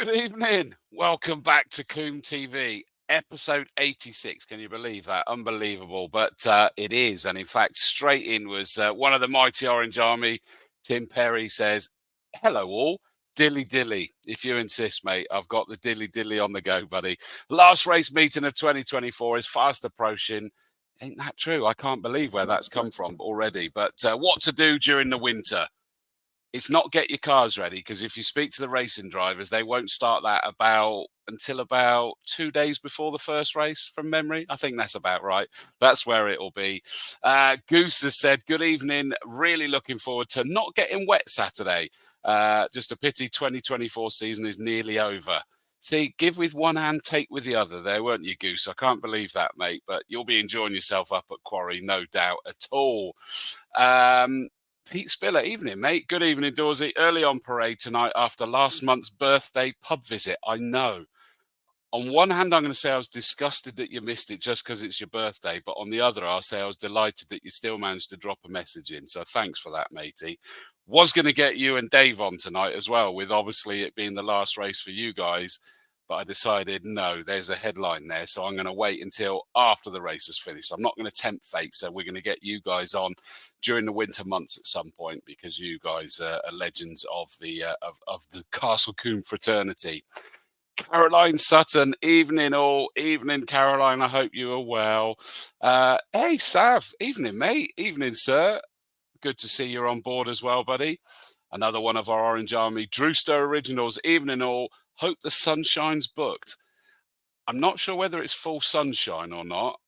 Good evening. Welcome back to Combe TV, episode 86. Can you believe that? Unbelievable, but it is. And in fact, straight in was one of the mighty Orange Army. Tim Perry says, hello all. Dilly dilly. If you insist, mate, I've got the dilly dilly on the go, buddy. Last race meeting of 2024 is fast approaching. Ain't that true? I can't believe where that's come from already. But what to do during the winter? It's not get your cars ready, because if you speak to the racing drivers, they won't start that until about 2 days before the first race, from memory. I think that's about right. That's where it'll be. Goose has said, good evening. Really looking forward to not getting wet Saturday. Just a pity 2024 season is nearly over. See, give with one hand, take with the other there, weren't you, Goose? I can't believe that, mate, but you'll be enjoying yourself up at Quarry, no doubt at all. Pete Spiller, evening, mate. Good evening, Dorsey. Early on parade tonight after last month's birthday pub visit. I know. On one hand, I'm going to say I was disgusted that you missed it just because it's your birthday. But on the other, I'll say I was delighted that you still managed to drop a message in. So thanks for that, matey. Was going to get you and Dave on tonight as well, with obviously it being the last race for you guys. But I decided, no, there's a headline there. So I'm going to wait until after the race is finished. I'm not going to tempt fate. So we're going to get you guys on during the winter months at some point, because you guys are legends of the Castle Combe fraternity. Caroline Sutton, evening all. Evening, Caroline. I hope you are well. Hey, Sav. Evening, mate. Evening, sir. Good to see you're on board as well, buddy. Another one of our Orange Army Drewster Originals. Evening all. Hope the sunshine's booked. I'm not sure whether it's full sunshine or not.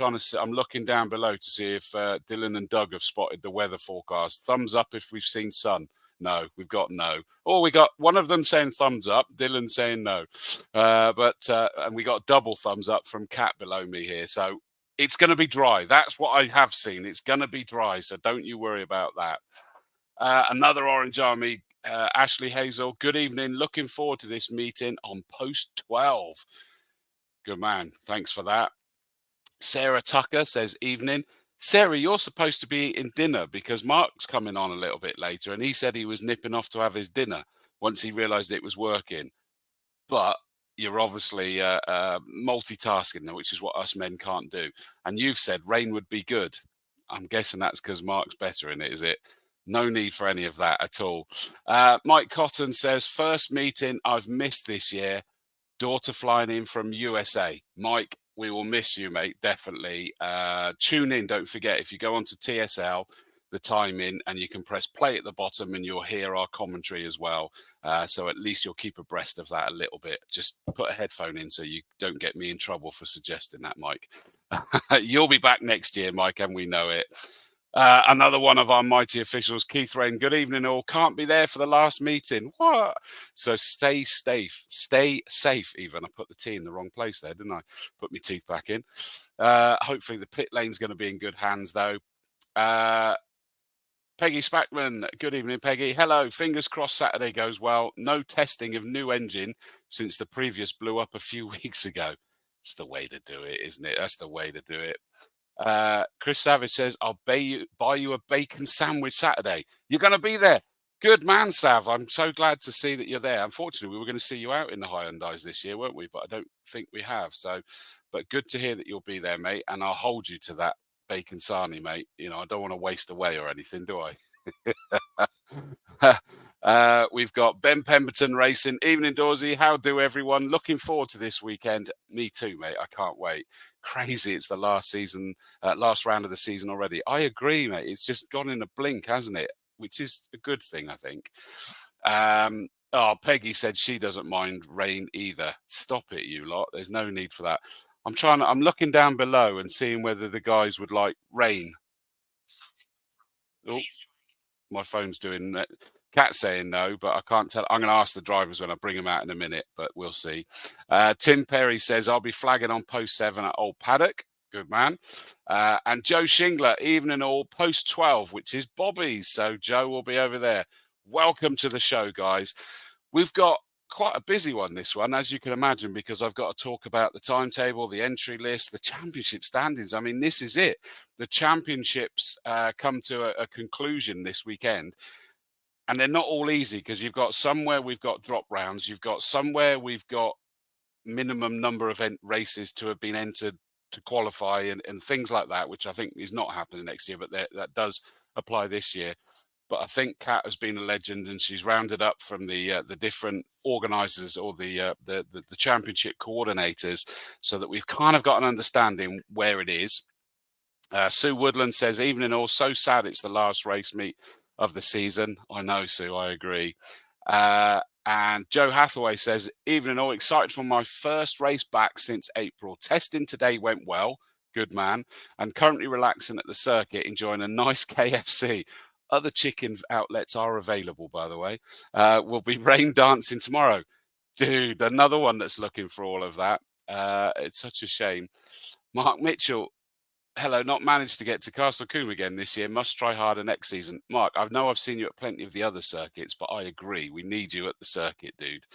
I'm looking down below to see if Dylan and Doug have spotted the weather forecast. Thumbs up if we've seen sun. No, we've got no. Oh, we got one of them saying thumbs up, Dylan saying no. And we got double thumbs up from Kat below me here. So it's going to be dry. That's what I have seen. It's going to be dry. So don't you worry about that. Another Orange Army, Ashley Hazel. Good evening. Looking forward to this meeting on post 12. Good man. Thanks for that. Sarah Tucker says, evening. Sarah, you're supposed to be eating dinner because Mark's coming on a little bit later, and he said he was nipping off to have his dinner once he realised it was working. But you're obviously multitasking, which is what us men can't do. And you've said rain would be good. I'm guessing that's because Mark's better in it, is it? No need for any of that at all. Mike Cotton says, first meeting I've missed this year. Daughter flying in from USA. Mike, we will miss you, mate, definitely. Tune in, don't forget, if you go onto TSL, the timing, and you can press play at the bottom and you'll hear our commentary as well. So at least you'll keep abreast of that a little bit. Just put a headphone in so you don't get me in trouble for suggesting that, Mike. You'll be back next year, Mike, and we know it. Another one of our mighty officials, Keith Rain. Good evening, all. Can't be there for the last meeting. What? So stay safe. Stay safe, even. I put the T in the wrong place there, didn't I? Put my teeth back in. Hopefully the pit lane's going to be in good hands, though. Peggy Spackman. Good evening, Peggy. Hello. Fingers crossed Saturday goes well. No testing of new engine since the previous blew up a few weeks ago. It's the way to do it, isn't it? That's the way to do it. Chris Savage says, I'll buy you a bacon sandwich Saturday. You're going to be there. Good man, Sav. I'm so glad to see that you're there. Unfortunately, we were going to see you out in the Hyundais this year, weren't we? But I don't think we have. So, but good to hear that you'll be there, mate. And I'll hold you to that bacon sarnie, mate. You know, I don't want to waste away or anything, do I? We've got Ben Pemberton Racing. Evening, Dawsy. How do everyone? Looking forward to this weekend. Me too, mate. I can't wait. Crazy. It's the last round of the season already. I agree, mate. It's just gone in a blink, hasn't it? Which is a good thing, I think. Peggy said she doesn't mind rain either. Stop it, you lot. There's no need for that. I'm looking down below and seeing whether the guys would like rain. Oh, my phone's doing that. Cat's saying no, but I can't tell. I'm going to ask the drivers when I bring them out in a minute, but we'll see. Tim Perry says, I'll be flagging on post 7 at Old Paddock. Good man. And Joe Shingler, evening all, post 12, which is Bobby's. So Joe will be over there. Welcome to the show, guys. We've got quite a busy one, this one, as you can imagine, because I've got to talk about the timetable, the entry list, the championship standings. I mean, this is it. The championships come to a conclusion this weekend. And they're not all easy, because you've got somewhere we've got drop rounds. You've got somewhere we've got minimum number of races to have been entered to qualify and things like that, which I think is not happening next year, but that does apply this year. But I think Kat has been a legend, and she's rounded up from the different organisers or the championship coordinators, so that we've kind of got an understanding where it is. Sue Woodland says, evening all, so sad it's the last race meet of the season. I know, Sue, I agree. And Joe Hathaway says, evening all, excited for my first race back since April. Testing today went well. Good man. And currently relaxing at the circuit, enjoying a nice KFC. Other chicken outlets are available, by the way. We'll be rain dancing tomorrow. Dude, another one that's looking for all of that. It's such a shame. Mark Mitchell, hello, not managed to get to Castle Combe again this year. Must try harder next season. Mark, I know I've seen you at plenty of the other circuits, but I agree. We need you at the circuit, dude.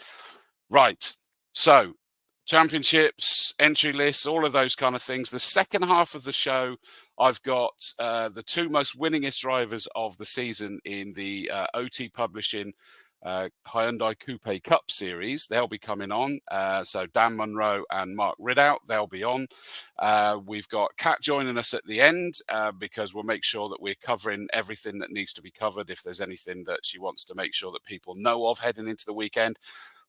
Right. So championships, entry lists, all of those kind of things. The second half of the show, I've got the two most winningest drivers of the season in the OT Publishing Hyundai Coupe Cup series. They'll be coming on. So Dan Munro and Mark Ridout, they'll be on. We've got Kat joining us at the end because we'll make sure that we're covering everything that needs to be covered if there's anything that she wants to make sure that people know of heading into the weekend.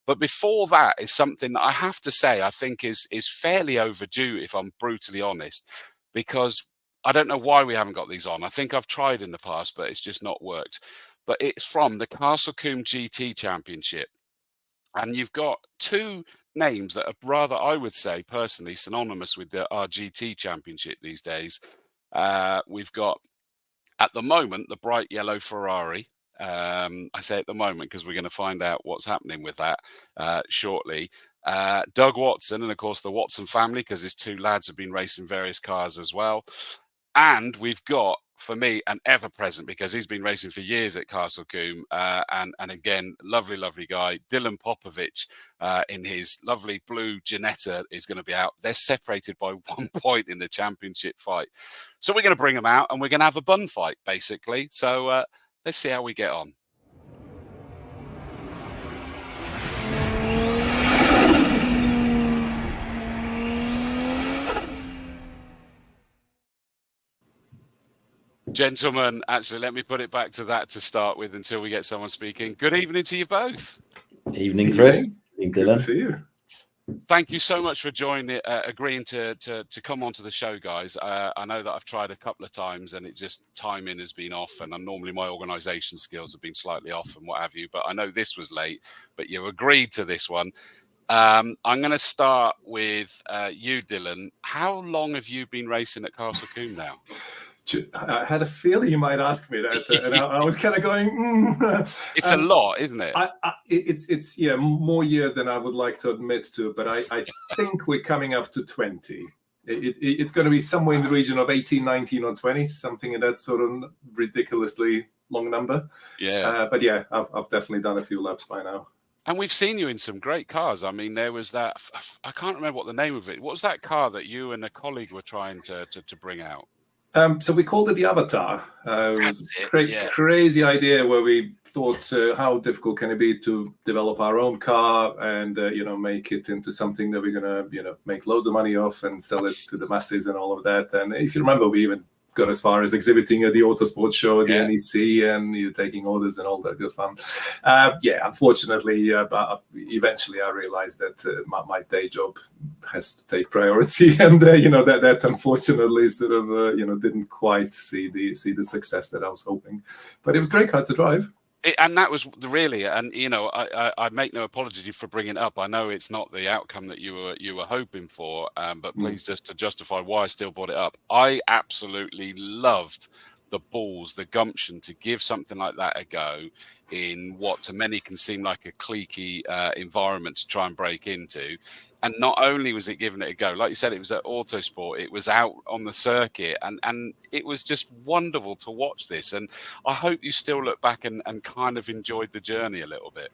But before that is something that I have to say I think is fairly overdue, if I'm brutally honest, because I don't know why we haven't got these on. I think I've tried in the past, but it's just not worked. But it's from the Castle Combe GT Championship. And you've got two names that are rather, I would say, personally synonymous with our GT Championship these days. We've got, at the moment, the bright yellow Ferrari. I say at the moment because we're going to find out what's happening with that shortly. Doug Watson, and of course the Watson family, because his two lads have been racing various cars as well. And we've got, for me, an ever-present, because he's been racing for years at Castle Combe, and again, lovely guy, Dylan Popovic, in his lovely blue Ginetta, is going to be out. They're separated by 1 point in the championship fight. So we're going to bring them out, and we're going to have a bun fight, basically. So let's see how we get on. Gentlemen, actually, let me put it back to that to start with until we get someone speaking. Good evening to you both. Evening, Chris. Evening, Dylan. Good to see you. Thank you so much for joining, agreeing to come onto the show, guys. I know that I've tried a couple of times and it just timing has been off, and normally my organisation skills have been slightly off and what have you. But I know this was late, but you agreed to this one. I'm going to start with you, Dylan. How long have you been racing at Castle Combe now? I had a feeling you might ask me that, and I was kind of going. It's a lot, isn't it? It's more years than I would like to admit to, but I think we're coming up to 20. It's going to be somewhere in the region of 18, 19, or 20, something in that sort of ridiculously long number. Yeah. But yeah, I've definitely done a few laps by now. And we've seen you in some great cars. I mean, there was that, I can't remember what the name of it. What was that car that you and a colleague were trying to bring out? So we called it the Avatar. It was a crazy idea where we thought, how difficult can it be to develop our own car and make it into something that we're gonna make loads of money off and sell it to the masses and all of that. And if you remember, we even got as far as exhibiting at the Autosport show, the NEC, and you're taking orders and all that good fun. Unfortunately, eventually I realized that my day job has to take priority, and that unfortunately sort of didn't quite see the success that I was hoping. But it was a great car to drive. And that was really, and I make no apology for bringing it up. I know it's not the outcome that you were hoping for, but please, just to justify why I still brought it up, I absolutely loved the balls, the gumption to give something like that a go in what to many can seem like a cliquey environment to try and break into. And not only was it giving it a go, like you said, it was at Autosport, it was out on the circuit, and it was just wonderful to watch this. And I hope you still look back and kind of enjoyed the journey a little bit.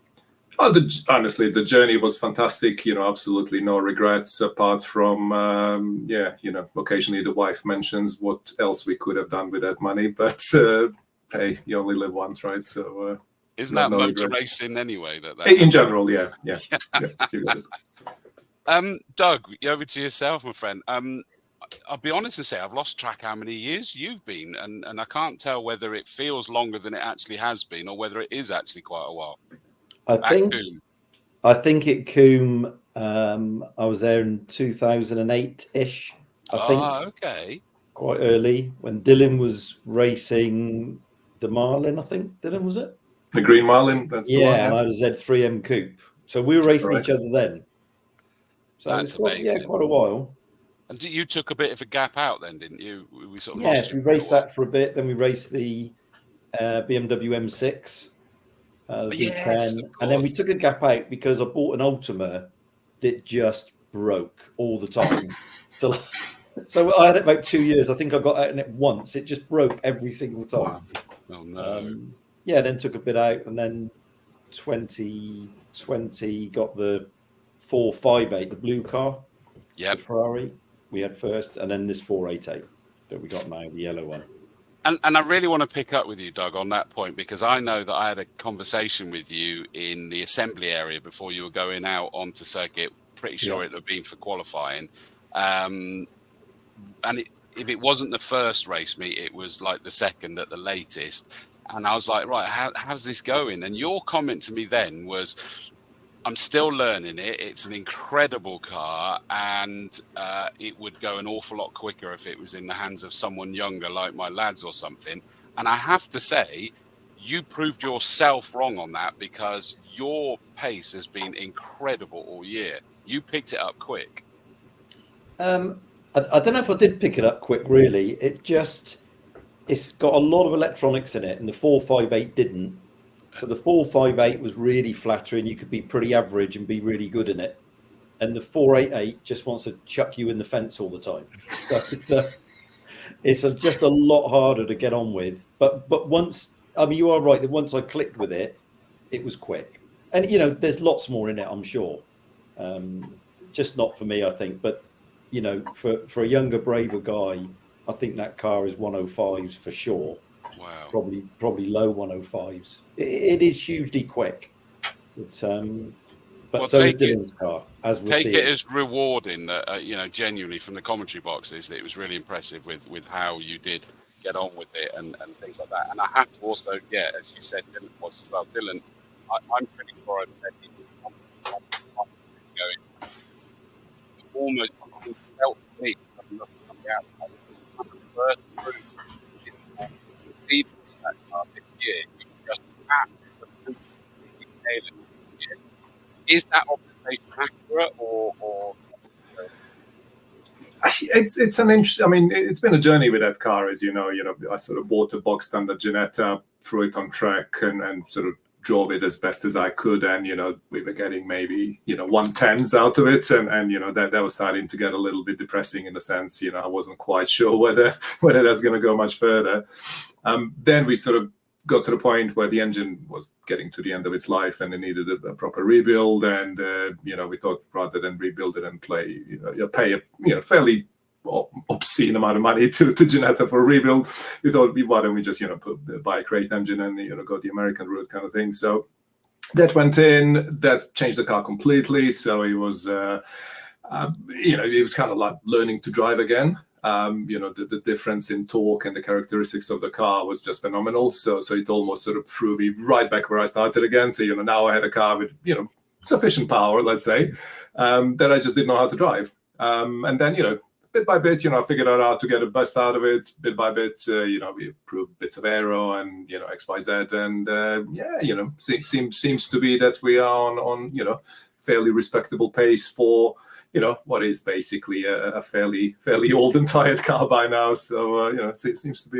Honestly, the journey was fantastic. Absolutely no regrets apart from, occasionally the wife mentions what else we could have done with that money. But hey, you only live once, right? So isn't that motor racing anyway? That in general, yeah. You got it. Doug, over to yourself, my friend. I'll be honest and say I've lost track how many years you've been, and I can't tell whether it feels longer than it actually has been or whether it is actually quite a while. I think at Combe, I was there in 2008-ish. I think. Okay. Quite early when Dylan was racing the Marlin, I think. Dylan, was it? The Green Marlin. That's the one, and I was Z3M Coupe. So we were racing each other then. So that's amazing. Quite a while. And you took a bit of a gap out then, didn't you? Yes, we raced that for a bit. Then we raced the BMW M6, the V10. And then we took a gap out because I bought an Ultima that just broke all the time. So I had it about 2 years. I think I got out in it once. It just broke every single time. Oh, no. Then took a bit out. And then 2020 got the 458, the blue car. Yeah, Ferrari we had first, and then this 488 that we got now, the yellow one. And I really want to pick up with you, Doug, on that point, because I know that I had a conversation with you in the assembly area before you were going out onto circuit. Pretty sure it would have been for qualifying. And if it wasn't the first race meet, it was like the second at the latest. And I was like, right, how's this going? And your comment to me then was, I'm still learning it. It's an incredible car, and it would go an awful lot quicker if it was in the hands of someone younger, like my lads or something. And I have to say, you proved yourself wrong on that, because your pace has been incredible all year. You picked it up quick. I don't know if I did pick it up quick, really. It's got a lot of electronics in it, and the 458 didn't. So the 458 was really flattering. You could be pretty average and be really good in it. And the 488 just wants to chuck you in the fence all the time. So it's just a lot harder to get on with. But once, I mean, you are right that once I clicked with it, it was quick. And, you know, there's lots more in it, I'm sure. Just not for me, I think. But, you know, for a younger, braver guy, I think that car is 105s for sure. Wow. Probably low 105s. It is hugely quick. But so is Dylan's car, as we'll see. Take it as rewarding that, you know, genuinely from the commentary boxes, that it was really impressive with how you did get on with it and things like that. And I have to also, as you said, Dylan was as well. Dylan, I'm pretty sure I've said he was going. Almost felt to me, from looking from the outside, the first group is that car this year. You just absolutely nailed it. Is that observation accurate, or? It's an interesting. I mean, it's been a journey with that car, as you know. I sort of bought a box standard Ginetta, threw it on track, and sort of drove it as best as I could. And we were getting maybe 110s out of it, and that was starting to get a little bit depressing in a sense. I wasn't quite sure whether that's going to go much further. Then we sort of got to the point where the engine was getting to the end of its life and it needed a proper rebuild. And we thought, rather than rebuild it and pay a fairly obscene amount of money to Ginetta for a rebuild, we thought, why don't we just buy a crate engine and go the American route kind of thing. So that went in. That changed the car completely. So it was it was kind of like learning to drive again. The difference in torque and the characteristics of the car was just phenomenal. So it almost sort of threw me right back where I started again. So now I had a car with sufficient power, let's say, that I just didn't know how to drive. And then bit by bit, I figured out how to get the best out of it. Bit by bit, we improved bits of aero and X, Y, Z, and seems to be that we are on fairly respectable pace for what is basically a fairly old and tired car by now. So it seems to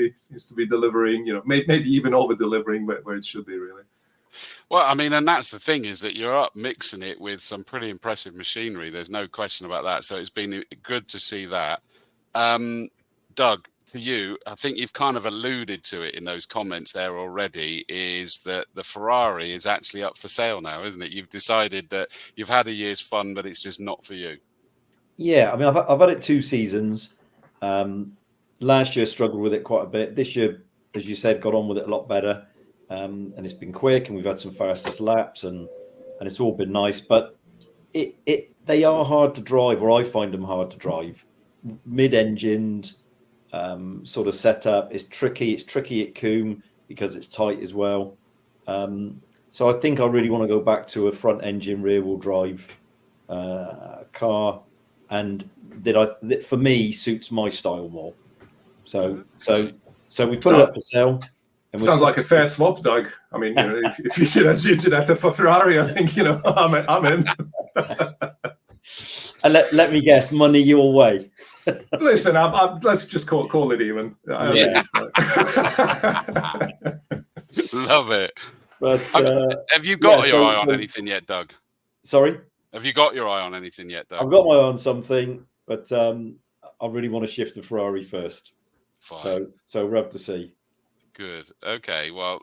be delivering, maybe even over delivering where it should be, really. Well, I mean, and that's the thing, is that you're up mixing it with some pretty impressive machinery. There's no question about that. So it's been good to see that. Doug, to you, I think you've kind of alluded to it in those comments there already, is that the Ferrari is actually up for sale now, isn't it? You've decided that you've had a year's fun, but it's just not for you. Yeah, I mean, I've had it 2 seasons. Last year struggled with it quite a bit. This year, as you said, got on with it a lot better. And it's been quick, and we've had some fastest laps, and it's all been nice. But they are hard to drive, or I find them hard to drive. Mid-engined sort of setup. It's tricky. It's tricky at Combe because it's tight as well. So I think I really want to go back to a front-engine, rear-wheel drive car, and that for me suits my style more. So we put it up for sale. Sounds like a fair swap, Doug. I mean, if you should have Ginetta for Ferrari, I think I'm in. And let me guess, money your way. Listen, let's just call it even. Yeah. Love it. But have you got your eye on anything yet, Doug? Sorry? Have you got your eye on anything yet, Doug? I've got my eye on something, but I really want to shift to Ferrari first. Fine. So we'll have to see. Good. Okay. Well,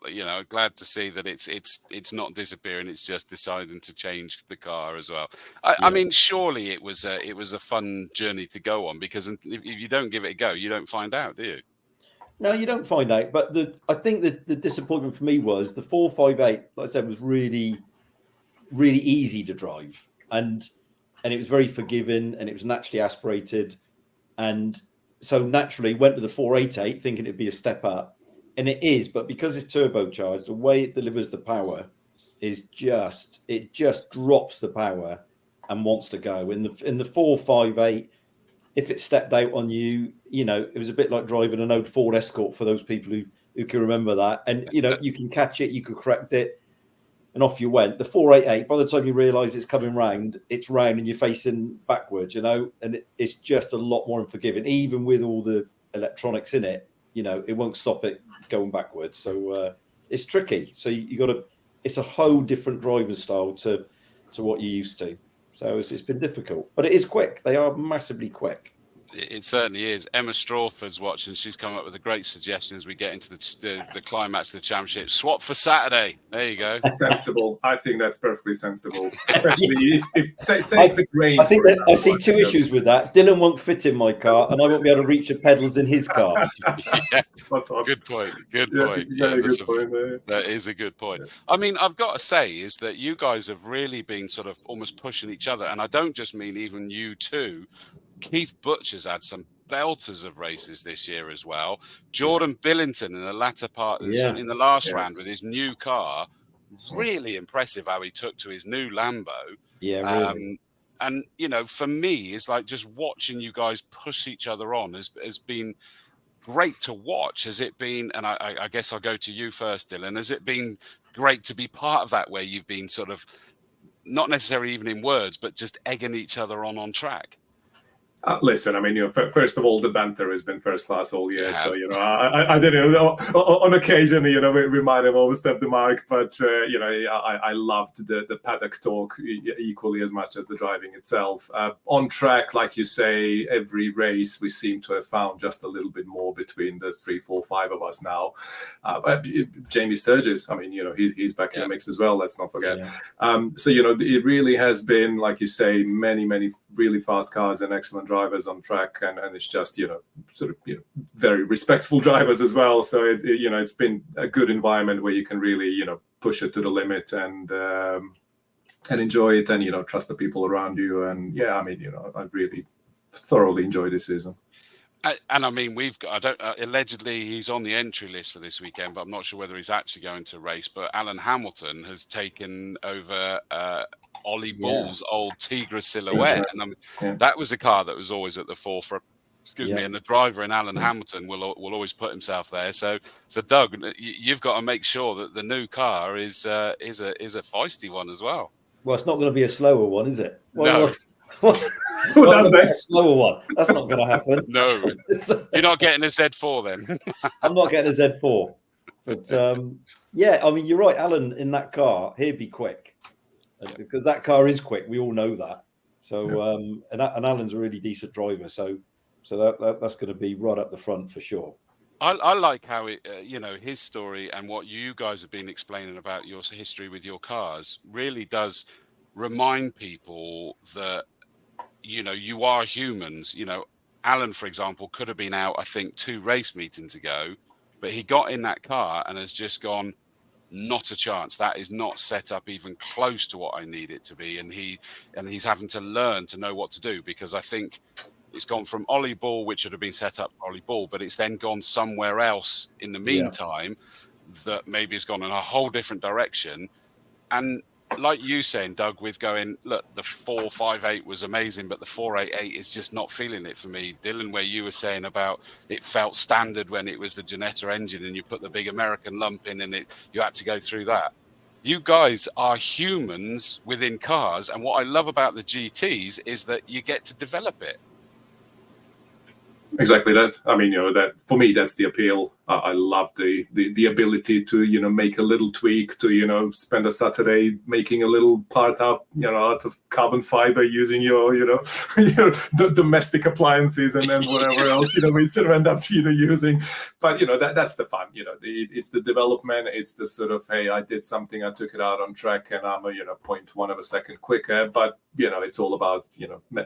glad to see that it's not disappearing. It's just deciding to change the car as well. I mean, surely it was a fun journey to go on, because if you don't give it a go, you don't find out, do you? No, you don't find out. But I think that the disappointment for me was the 458, like I said, was really, really easy to drive, and it was very forgiving, and it was naturally aspirated, and so naturally went to the 488 thinking it'd be a step up, and it is. But because it's turbocharged, the way it delivers the power is just drops the power and wants to go. In the 458, if it stepped out on you, it was a bit like driving an old Ford Escort for those people who can remember that. And, you can catch it, you could correct it, and off you went. The 488, by the time you realise it's coming round, it's round and you're facing backwards, and it's just a lot more unforgiving. Even with all the electronics in it, it won't stop it going backwards. So it's tricky. So it's a whole different driving style to what you're used to. So it's been difficult, but it is quick. They are massively quick. It certainly is. Emma Strawford's watching. She's come up with a great suggestion as we get into the climax of the championship. Swap for Saturday. There you go. Sensible. I think that's perfectly sensible. Especially if it rains. I think that I see two issues with that. Dylan won't fit in my car, and I won't be able to reach the pedals in his car. Yeah. Good point. Good point. That is a good point. I mean, I've got to say is that you guys have really been sort of almost pushing each other, and I don't just mean even you two. Keith Butcher's had some belters of races this year as well. Jordan Billington in the latter part, certainly in the last round with his new car, really impressive how he took to his new Lambo. Yeah, really. And, for me, it's like just watching you guys push each other on has been great to watch. Has it been, and I guess I'll go to you first, Dylan, has it been great to be part of that, where you've been sort of, not necessarily even in words, but just egging each other on track? Listen, I mean, first of all, the banter has been first class all year. So, I don't know, on occasion, we might have overstepped the mark, but, I loved the paddock talk equally as much as the driving itself. On track, like you say, every race we seem to have found just a little bit more between the 3, 4, 5 of us now. Jamie Sturgis, I mean, he's back in the mix as well, let's not forget. Yeah. So, it really has been, like you say, many, many really fast cars and excellent drivers on track, and it's just very respectful drivers as well. So it's been a good environment where you can really push it to the limit and enjoy it, and trust the people around you. And I mean I really thoroughly enjoyed this season. And I mean, we've got, allegedly he's on the entry list for this weekend, but I'm not sure whether he's actually going to race. But Alan Hamilton has taken over Ollie Bull's old Tigra Silhouette. And that was a car that was always at the forefront. Excuse me. And the driver in Alan Hamilton will always put himself there. So Doug, you've got to make sure that the new car is a feisty one as well. Well, it's not going to be a slower one, is it? No. Who does that? Slower one. That's not going to happen. No, you're not getting a Z4 then. I'm not getting a Z4. But I mean, you're right, Alan. In that car, he'd be quick because that car is quick. We all know that. So and Alan's a really decent driver. So that's going to be right up the front for sure. I like how it, his story and what you guys have been explaining about your history with your cars really does remind people that. You are humans. Alan, for example, could have been out, I think, 2 race meetings ago, but he got in that car and has just gone, not a chance. That is not set up even close to what I need it to be. And he's having to learn to know what to do, because I think it's gone from Ollie Bull, which should have been set up for Ollie Bull, but it's then gone somewhere else in the meantime that maybe has gone in a whole different direction. And like you saying, Doug, with going, look, the 458 was amazing, but the 488 is just not feeling it for me. Dylan, where you were saying about it felt standard when it was the Ginetta engine and you put the big American lump in and you had to go through that. You guys are humans within cars, and what I love about the GTs is that you get to develop it. Exactly that. I mean, that for me, that's the appeal. I love the ability to make a little tweak, to spend a Saturday making a little part out of carbon fiber using your the domestic appliances and then whatever else we sort of end up using. But that's the fun. It's the development. It's the sort of, hey, I did something, I took it out on track, and I'm a 0.1 of a second quicker. But it's all about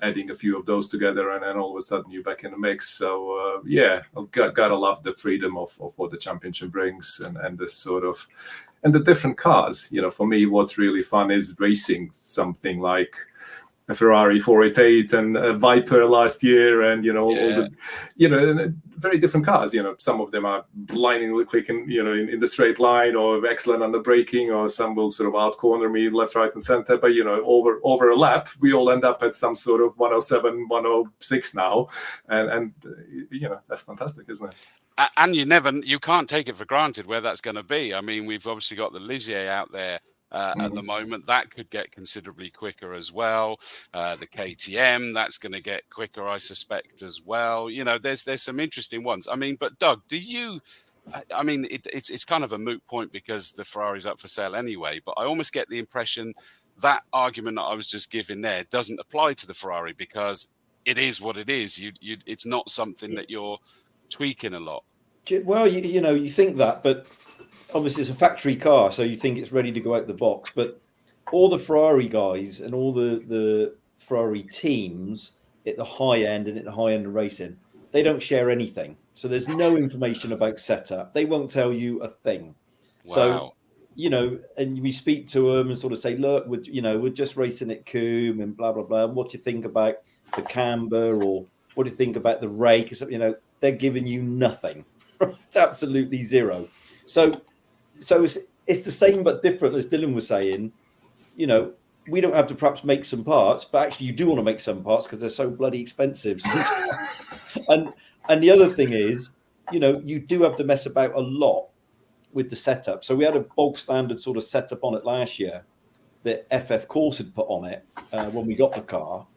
adding a few of those together, and then all of a sudden you're back in the mix. So I've gotta love the freedom of what the championship brings, and the sort of, and the different cars. For me, what's really fun is racing something like a Ferrari 488 and a Viper last year, and all the very different cars. Some of them are blindingly clicking in the straight line, or excellent on the braking, or some will sort of out corner me left, right, and center. But over a lap, we all end up at some sort of 107, 106 now, and that's fantastic, isn't it? And you can't take it for granted where that's going to be. I mean, we've obviously got the Ligier out there at the moment. That could get considerably quicker as well. The KTM, that's going to get quicker, I suspect, as well. There's some interesting ones. I mean, but Doug, it's kind of a moot point because the Ferrari's up for sale anyway, but I almost get the impression that argument that I was just giving there doesn't apply to the Ferrari, because it is what it is. It's not something that you're tweaking a lot. Well, you think that, but obviously it's a factory car, so you think it's ready to go out the box. But all the Ferrari guys and all the Ferrari teams at the high end and at the high end of racing, they don't share anything. So there's no information about setup. They won't tell you a thing. Wow. So, and we speak to them and sort of say, look, we're just racing at Combe and blah, blah, blah. What do you think about the camber, or what do you think about the rake? They're giving you nothing. It's absolutely zero. So it's the same but different, as Dylan was saying. We don't have to perhaps make some parts, but actually you do want to make some parts because they're so bloody expensive. and the other thing is, you do have to mess about a lot with the setup. So we had a bog standard sort of setup on it last year that FF Course had put on it when we got the car,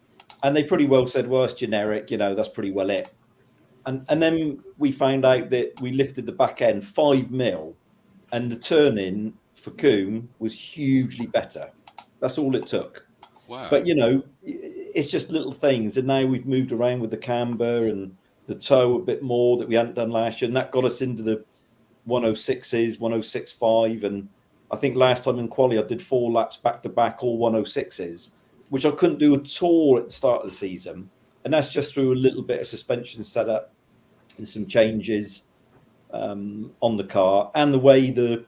and they pretty well said, well, it's generic, that's pretty well it. And then we found out that we lifted the back end 5 mil, and the turn-in for Combe was hugely better. That's all it took. Wow. But, it's just little things. And now we've moved around with the camber and the toe a bit more that we hadn't done last year. And that got us into the 106s, 106.5. And I think last time in quali, I did 4 laps back-to-back, all 106s, which I couldn't do at all at the start of the season. And that's just through a little bit of suspension setup and some changes on the car, and the way Dylan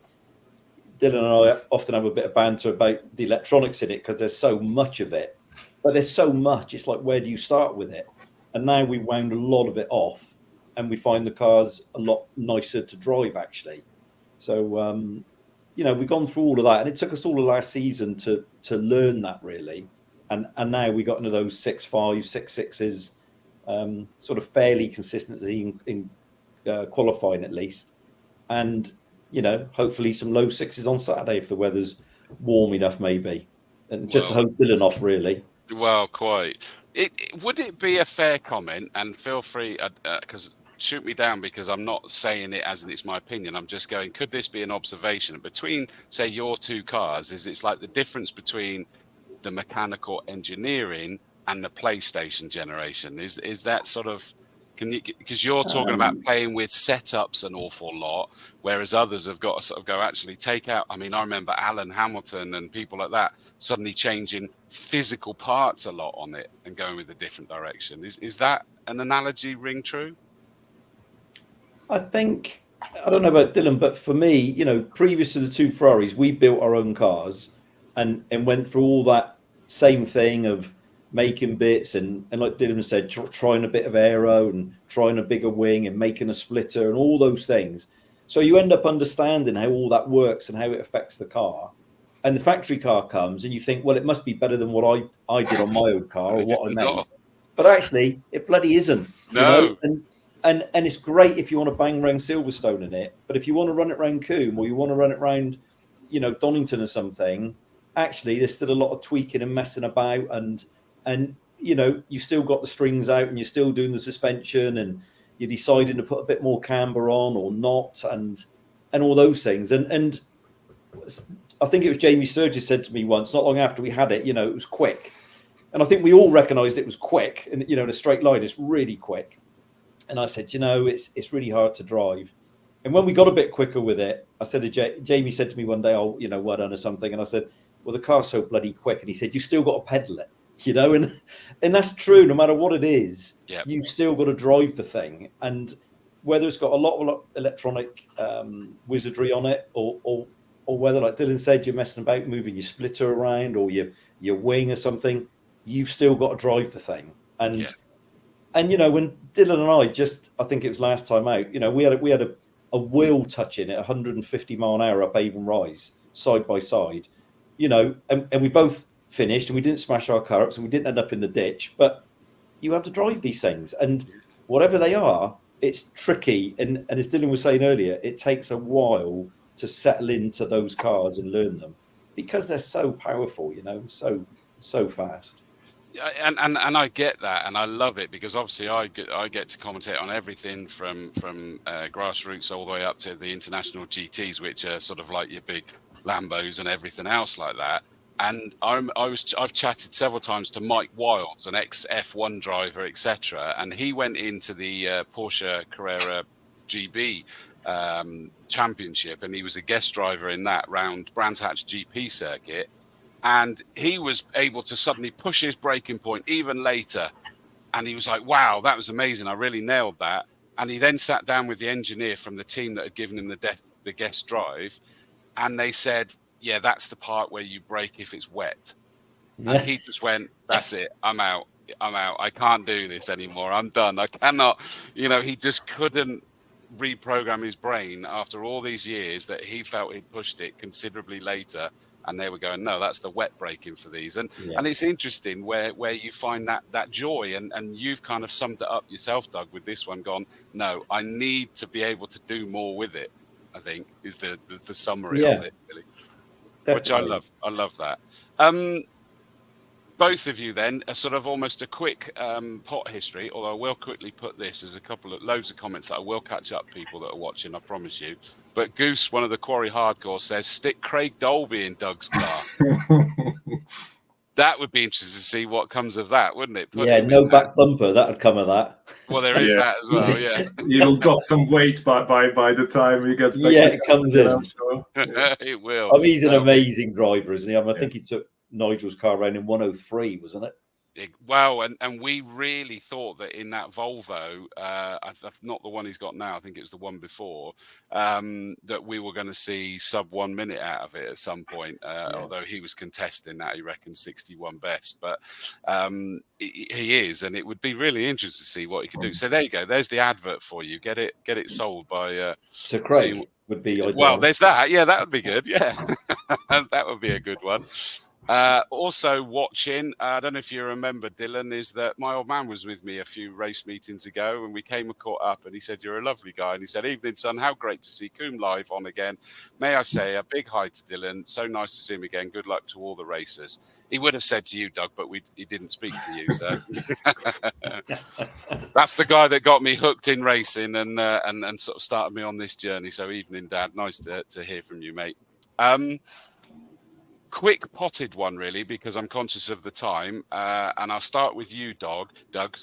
and I often have a bit of banter about the electronics in it, because there's so much of it. But there's so much, it's like, where do you start with it? And now we wound a lot of it off, and we find the cars a lot nicer to drive, actually. So, we've gone through all of that, and it took us all of last season to learn that, really. And now we got into those 6.5s, 6.6s, sort of fairly consistently in qualifying, at least. And, hopefully some low 6s on Saturday if the weather's warm enough, maybe. And just to hold Dylan off, really. Well, quite. Would it be a fair comment, and feel free, because shoot me down, because I'm not saying it as in it's my opinion. I'm just going, could this be an observation between, say, your two cars? It's like the difference between the mechanical engineering and the PlayStation generation? Is that sort of, because you're talking about playing with setups an awful lot, whereas others have got to sort of go, actually take out. I mean, I remember Alan Hamilton and people like that suddenly changing physical parts a lot on it and going with a different direction. Is that an analogy ring true? I think, I don't know about Dylan, but for me, previous to the two Ferraris, we built our own cars and went through all that same thing of making bits and like Dylan said, trying a bit of aero and trying a bigger wing and making a splitter and all those things. So you end up understanding how all that works and how it affects the car. And the factory car comes and you think, well, it must be better than what I did on my own car or what I made. But actually, it bloody isn't. No. And it's great if you want to bang around Silverstone in it. But if you want to run it around Combe or you want to run it around, Donington or something, actually, there's still a lot of tweaking and messing about. And you still got the strings out and you're still doing the suspension and, you're deciding to put a bit more camber on or not, and all those things. And I think it was Jamie Sturgis said to me once, not long after we had it, it was quick. And I think we all recognised it was quick, and in a straight line, it's really quick. And I said, it's really hard to drive. And when we got a bit quicker with it, I said to Jamie said to me one day, "Oh, well done," or something. And I said, "Well, the car's so bloody quick." And he said, "You still got to pedal it, and that's true. No matter what it is, you've still got to drive the thing. And whether it's got a lot of electronic wizardry on it, or whether, like Dylan said, you're messing about moving your splitter around or your wing or something, you've still got to drive the thing." And when Dylan and I think it was last time out, we had a wheel touching at 150 mile an hour up Avon Rise, side by side, and we both finished, and we didn't smash our car up, so we didn't end up in the ditch. But you have to drive these things, and whatever they are, it's tricky. And as Dylan was saying earlier, it takes a while to settle into those cars and learn them, because they're so powerful, so fast. And I get that, and I love it, because obviously I get to commentate on everything from grassroots all the way up to the international GTs, which are sort of like your big Lambos and everything else like that. And I've chatted several times to Mike Wiles, an ex F1 driver, etc., and he went into the Porsche Carrera GB Championship, and he was a guest driver in that round Brands Hatch GP circuit. And he was able to suddenly push his braking point even later. And he was like, "Wow, that was amazing. I really nailed that." And he then sat down with the engineer from the team that had given him the guest drive. And they said, "Yeah, that's the part where you brake if it's wet." Yeah. And he just went, "That's it. I'm out. I can't do this anymore. I'm done. I cannot." He just couldn't reprogram his brain after all these years that he felt he'd pushed it considerably later. And they were going, "No, that's the wet braking for these." And it's interesting where you find that joy, and you've kind of summed it up yourself, Doug, with this one. Gone, "No, I need to be able to do more with it," I think is the summary of it, really. Definitely. Which I love that. Both of you then are sort of almost a quick pot history, although I will quickly put this as loads of comments that I will catch up people that are watching, I promise you. But Goose, one of the Quarry Hardcore, says, "Stick Craig Dolby in Doug's car." That would be interesting to see what comes of that, wouldn't it? No back bumper, that would come of that. Well, there is that as well, yeah. You'll drop some weight by the time he gets back. Yeah, it comes in. I'm sure. It will. He's an amazing driver, isn't he? I think he took Nigel's car around in 103, wasn't it? Wow, and we really thought that in that Volvo, not the one he's got now, I think it was the one before, that we were going to see sub 1 minute out of it at some point, although he was contesting that, he reckons 61 best, but he is, and it would be really interesting to see what he could do. So there you go, there's the advert for you. Get it sold by Sir Craig would be ideal. Well, there's that. Yeah, that would be good. Yeah, that would be a good one. Also watching, I don't know if you remember, Dylan, is that my old man was with me a few race meetings ago, and we came and caught up, and he said, "You're a lovely guy." And he said, "Evening, son, how great to see Combe live on again. May I say a big hi to Dylan. So nice to see him again. Good luck to all the racers." He would have said to you, Doug, but he didn't speak to you. So that's the guy that got me hooked in racing and sort of started me on this journey. So evening, Dad. Nice to hear from you, mate. Quick potted one, really, because I'm conscious of the time. And I'll start with you, Doug. Doug.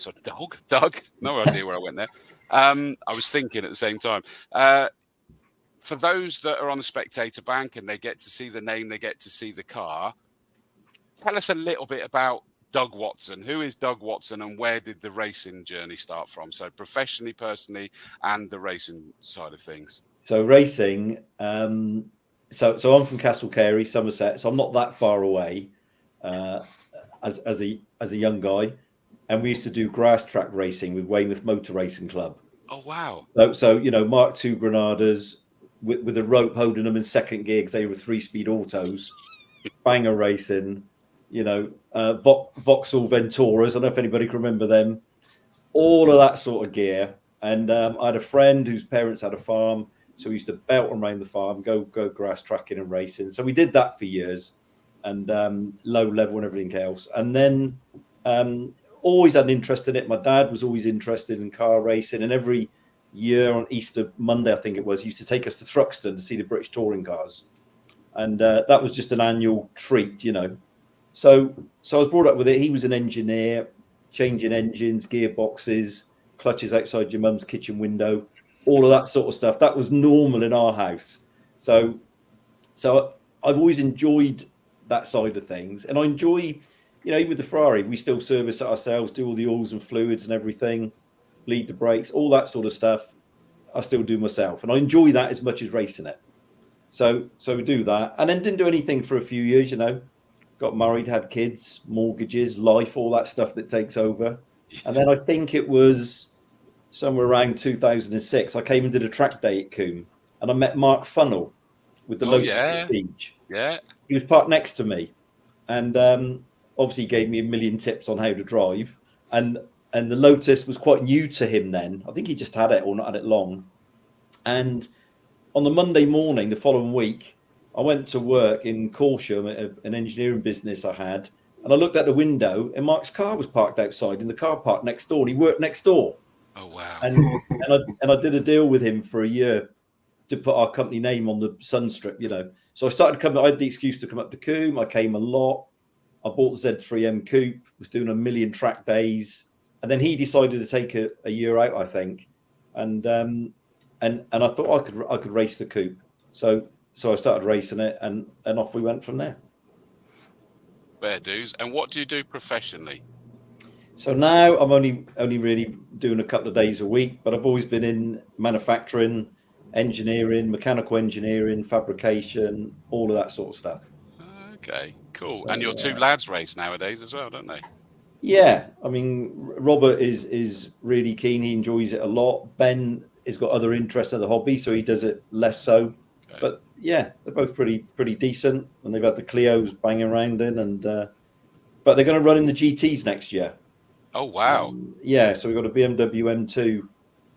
No idea where I went there. I was thinking at the same time. For those that are on the spectator bank and they get to see the name, they get to see the car, tell us a little bit about Doug Watson. Who is Doug Watson, and where did the racing journey start from? So professionally, personally, and the racing side of things. So racing... So I'm from Castle Combe, Somerset, so I'm not that far away as a young guy, and we used to do grass track racing with Weymouth Motor Racing Club. Oh wow! So Mark II Granadas with a rope holding them in second gear because they were 3-speed autos, banger racing, Vauxhall Venturas. I don't know if anybody can remember them. All of that sort of gear, and I had a friend whose parents had a farm. So we used to belt around the farm, go grass tracking and racing. So we did that for years, and low level and everything else. And then always had an interest in it. My dad was always interested in car racing, and every year on Easter Monday, I think it was, he used to take us to Thruxton to see the British touring cars, and that was just an annual treat, you know. So I was brought up with it. He was an engineer, changing engines, gearboxes, clutches outside your mum's kitchen window, all of that sort of stuff. That was normal in our house. So I've always enjoyed that side of things, and I enjoy, you know, even with the Ferrari, we still service it ourselves, do all the oils and fluids and everything, bleed the brakes, all that sort of stuff. I still do myself, and I enjoy that as much as racing it. So we do that, and then didn't do anything for a few years, you know. Got married, had kids, mortgages, life, all that stuff that takes over. And then I think it was somewhere around 2006, I came and did a track day at Combe, and I met Mark Funnell with the Lotus Siege. Yeah. He was parked next to me, and obviously gave me a million tips on how to drive. And the Lotus was quite new to him then. I think he just had it or not had it long. And on the Monday morning, the following week, I went to work in Corsham at an engineering business I had, and I looked out the window, and Mark's car was parked outside in the car park next door, and he worked next door. Oh wow! And I did a deal with him for a year to put our company name on the Sunstrip, you know. So I started coming. I had the excuse to come up to Combe. I came a lot. I bought the Z3M Coupe. Was doing a million track days, and then he decided to take a year out, I think, and I thought I could race the Coupe. So I started racing it, and off we went from there. Fair dues. And what do you do professionally? So now I'm only really doing a couple of days a week, but I've always been in manufacturing, engineering, mechanical engineering, fabrication, all of that sort of stuff. Okay, cool. So, and your two lads race nowadays as well, don't they? Yeah, I mean, Robert is really keen. He enjoys it a lot. Ben has got other interests in the hobby, so he does it less so. Okay. But yeah, they're both pretty decent, and they've had the Clios banging around in, and but they're going to run in the GTs next year. Oh wow! Yeah, so we've got a BMW M2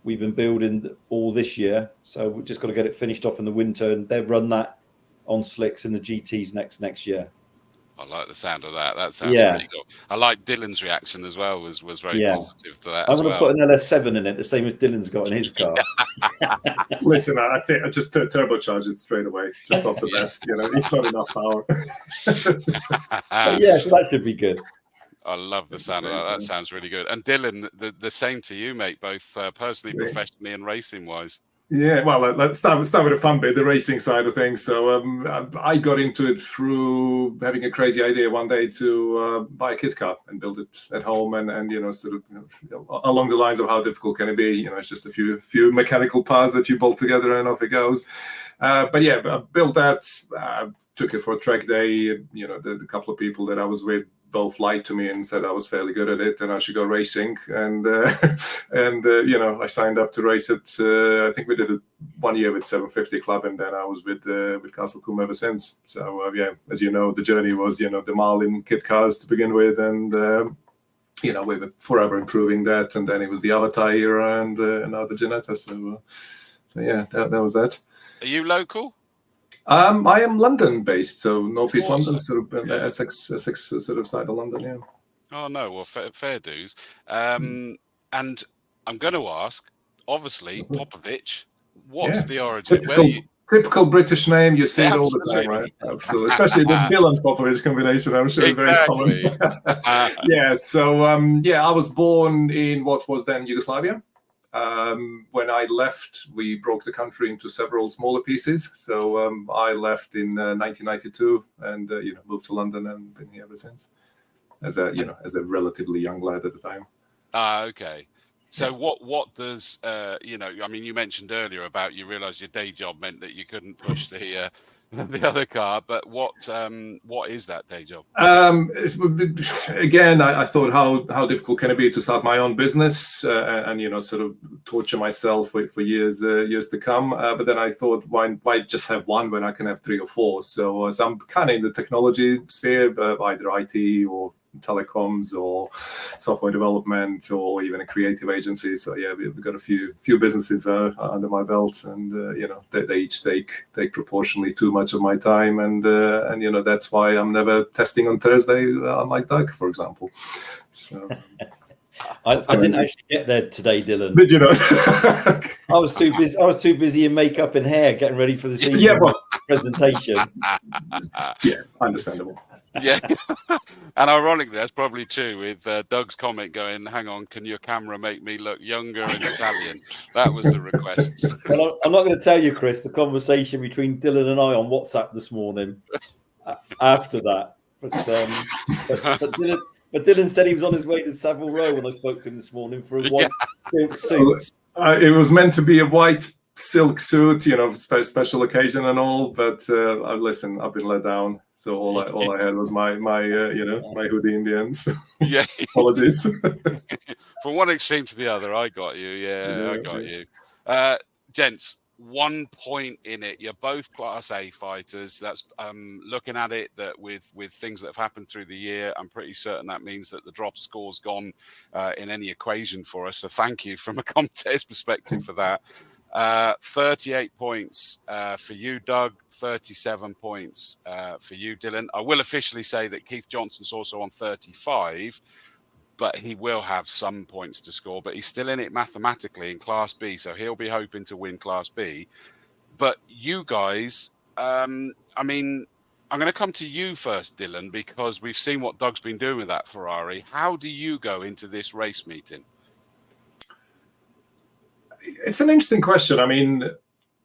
we've been building all this year, so we've just got to get it finished off in the winter, and they'll run that on slicks in the GTs next year. I like the sound of that. That sounds pretty cool. I like Dylan's reaction as well. Was very positive to that. I'm going to put an LS7 in it, the same as Dylan's got in his car. Listen, I think I just turbocharge it straight away, just off the bat. You know, it's not enough power. Yeah, so that should be good. I love the sound of that. That sounds really good. And Dylan, the same to you, mate, both personally, professionally, and racing wise. Yeah, well, let's start with the fun bit, the racing side of things. So I got into it through having a crazy idea one day to buy a kit car and build it at home, and you know, sort of along the lines of how difficult can it be? You know, it's just a few mechanical parts that you bolt together and off it goes. But yeah, I built that. Took it for a track day. You know, the couple of people that I was with both lied to me and said I was fairly good at it and I should go racing. And you know, I signed up to race it. I think we did it 1 year with 750 Club, and then I was with Castle Combe ever since. So yeah, as you know, the journey was, you know, the Marlin kit cars to begin with, and you know, we were forever improving that. And then it was the Avatar era, and now the Ginetta. So yeah, that was that. Are you local? I am London-based, so northeast London, sort of Essex sort of side of London, yeah. Oh no, well, fair dues. And I'm going to ask, obviously, Popovic. What's the origin? Typical British name, you see it all the time, right? Absolutely, especially the Dylan Popovic combination. I'm sure it's very common. Yeah. So I was born in what was then Yugoslavia. When I left, we broke the country into several smaller pieces. So I left in 1992, and you know, moved to London and been here ever since, as a relatively young lad at the time. Okay. So what does you know? I mean, you mentioned earlier about you realised your day job meant that you couldn't push the other car, but what is that day job? Again, I thought how difficult can it be to start my own business and you know, sort of torture myself for years to come. But then I thought, why just have one when I can have 3 or 4? So I'm kind of in the technology sphere, either IT or telecoms or software development or even a creative agency. So yeah, we've got a few businesses under my belt, and they each take proportionally too much of my time, and that's why I'm never testing on Thursday, unlike Doug, for example. So. I didn't actually get there today, Dylan. Did you not? I was too busy. I was too busy in makeup and hair, getting ready for this evening's presentation. Yeah, understandable. Yeah, and ironically, that's probably true with Doug's comment going, "Hang on, can your camera make me look younger in Italian?" That was the request. Well, I'm not going to tell you, Chris, the conversation between Dylan and I on WhatsApp this morning. After that, but Dylan. But Dylan said he was on his way to Savile Row when I spoke to him this morning for a white silk suit. It was meant to be a white silk suit, special occasion and all. But listen, I've been let down. So all I had was my hoodie in the end. So yeah, apologies. From one extreme to the other, I got you. Yeah, I got you. Gents, 1 point in it. You're both Class A fighters. That's looking at it that with things that have happened through the year, I'm pretty certain that means that the drop score's gone in any equation for us. So thank you from a commentator's perspective for that. 38 points for you, Doug. 37 points for you, Dylan. I will officially say that Keith Johnson's also on 35. But he will have some points to score, but he's still in it mathematically in Class B, so he'll be hoping to win Class B. But you guys, I'm going to come to you first, Dylan, because we've seen what Doug's been doing with that Ferrari. How do you go into this race meeting? It's an interesting question.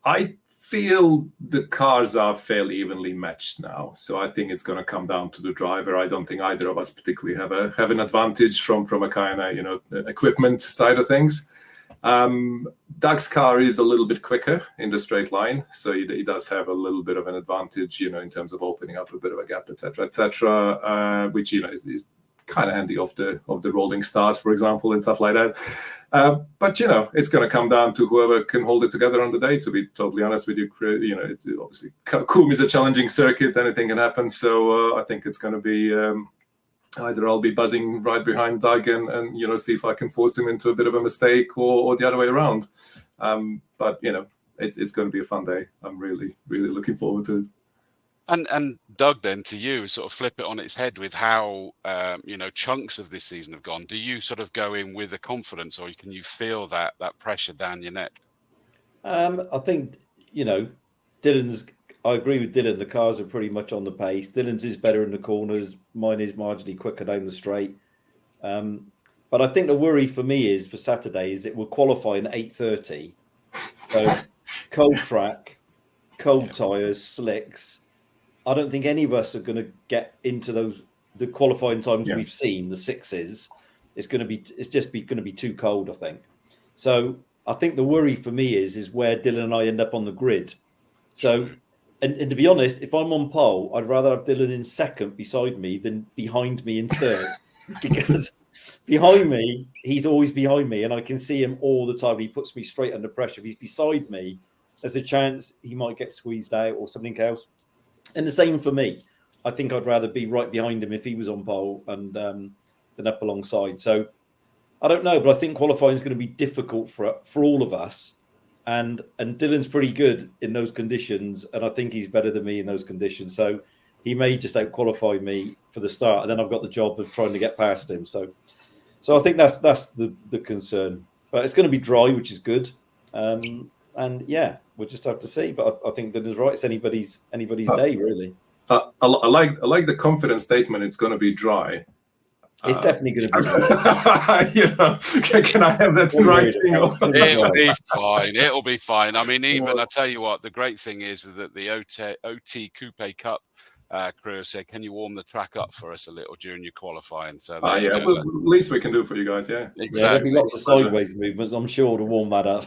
I feel the cars are fairly evenly matched now, so I think it's going to come down to the driver. I don't think either of us particularly have an advantage from a kind of equipment side of things. Doug's car is a little bit quicker in the straight line, so he does have a little bit of an advantage, in terms of opening up a bit of a gap, etc., which is kind of handy off the rolling start, for example, and stuff like that. But it's going to come down to whoever can hold it together on the day. To be totally honest with you, obviously Combe is a challenging circuit; anything can happen. So I think it's going to be either I'll be buzzing right behind Doug and see if I can force him into a bit of a mistake, or the other way around. But it's going to be a fun day. I'm really, really looking forward to it. And Doug, then to you, sort of flip it on its head with how chunks of this season have gone. Do you sort of go in with a confidence, or can you feel that pressure down your neck? I think Dylan's. I agree with Dylan. The cars are pretty much on the pace. Dylan's is better in the corners. Mine is marginally quicker down the straight. But I think the worry for me is for Saturday is it will qualify in 8:30. So cold track, cold tyres, slicks. I don't think any of us are going to get into the qualifying times we've seen, the sixes. It's going to be too cold, I think. So I think the worry for me is where Dylan and I end up on the grid. So, and to be honest, if I'm on pole, I'd rather have Dylan in second beside me than behind me in third, because behind me, he's always behind me, and I can see him all the time. He puts me straight under pressure. If he's beside me, there's a chance he might get squeezed out or something else. And the same for me. I think I'd rather be right behind him if he was on pole and than up alongside. So I don't know, but I think qualifying is going to be difficult for all of us. And Dylan's pretty good in those conditions, and I think he's better than me in those conditions. So he may just out-qualify me for the start, and then I've got the job of trying to get past him. So I think that's the concern. But it's going to be dry, which is good. And yeah, we'll just have to see. But I think that is right. It's anybody's day, really. I like the confident statement. It's going to be dry. It's definitely going to be dry. Can I have that in writing? It'll be fine. It'll be fine. I tell you what, the great thing is that the OT Coupe Cup crew said, "Can you warm the track up for us a little during your qualifying?" So well, at least we can do it for you guys. Yeah, exactly. Yeah, there'll be lots of sideways movements, I'm sure, to warm that up.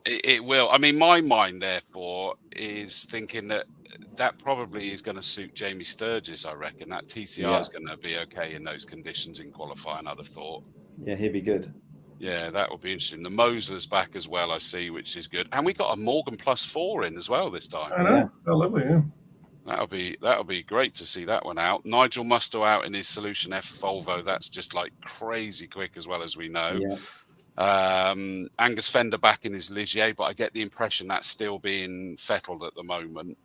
It will. My mind, therefore, is thinking that probably is going to suit Jamie Sturgis. I reckon that TCR is going to be okay in those conditions in qualifying, I'd have thought. Yeah, he'll be good. Yeah, that will be interesting. The Moser's back as well, I see, which is good. And we got a Morgan +4 in as well this time. I know. Yeah. Oh, lovely, yeah. That'll be great to see that one out. Nigel Musto out in his Solution F Volvo. That's just like crazy quick, as well as we know. Yeah. Angus Fender back in his Ligier, but I get the impression that's still being fettled at the moment.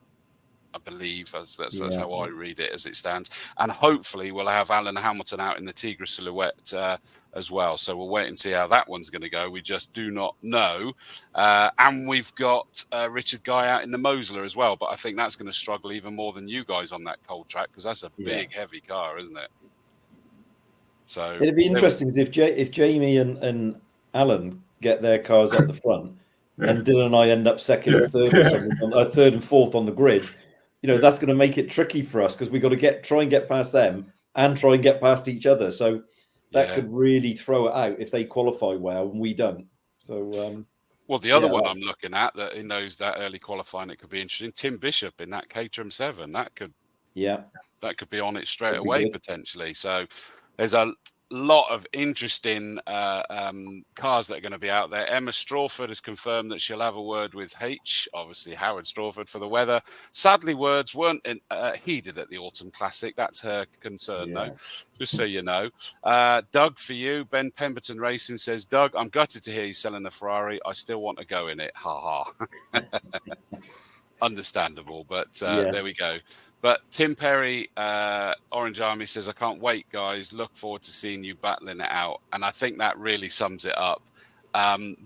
I believe that's how I read it as it stands. And hopefully we'll have Alan Hamilton out in the Tigre Silhouette as well. So we'll wait and see how that one's going to go. We just do not know. And we've got Richard Guy out in the Mosler as well. But I think that's going to struggle even more than you guys on that cold track, because that's a big, heavy car, isn't it? So it'd be interesting if Jamie and Alan get their cars at the front, and Dylan and I end up second and third or something, third and fourth on the grid. You know, that's going to make it tricky for us, because we've got to try and get past them and try and get past each other. So that could really throw it out if they qualify well and we don't. So, well, the other one I'm looking at that in that early qualifying, it could be interesting. Tim Bishop in that Caterham 7, that could be on it straight away potentially. So there's a lot of interesting cars that are going to be out there. Emma Strawford has confirmed that she'll have a word with obviously Howard Strawford, for the weather. Sadly, words weren't heeded at the Autumn Classic. That's her concern, though, just so you know. Doug, for you, Ben Pemberton Racing says, Doug, I'm gutted to hear you're selling a Ferrari. I still want to go in it. Ha ha. Understandable, but there we go. But Tim Perry, Orange Army, says, I can't wait, guys. Look forward to seeing you battling it out. And I think that really sums it up.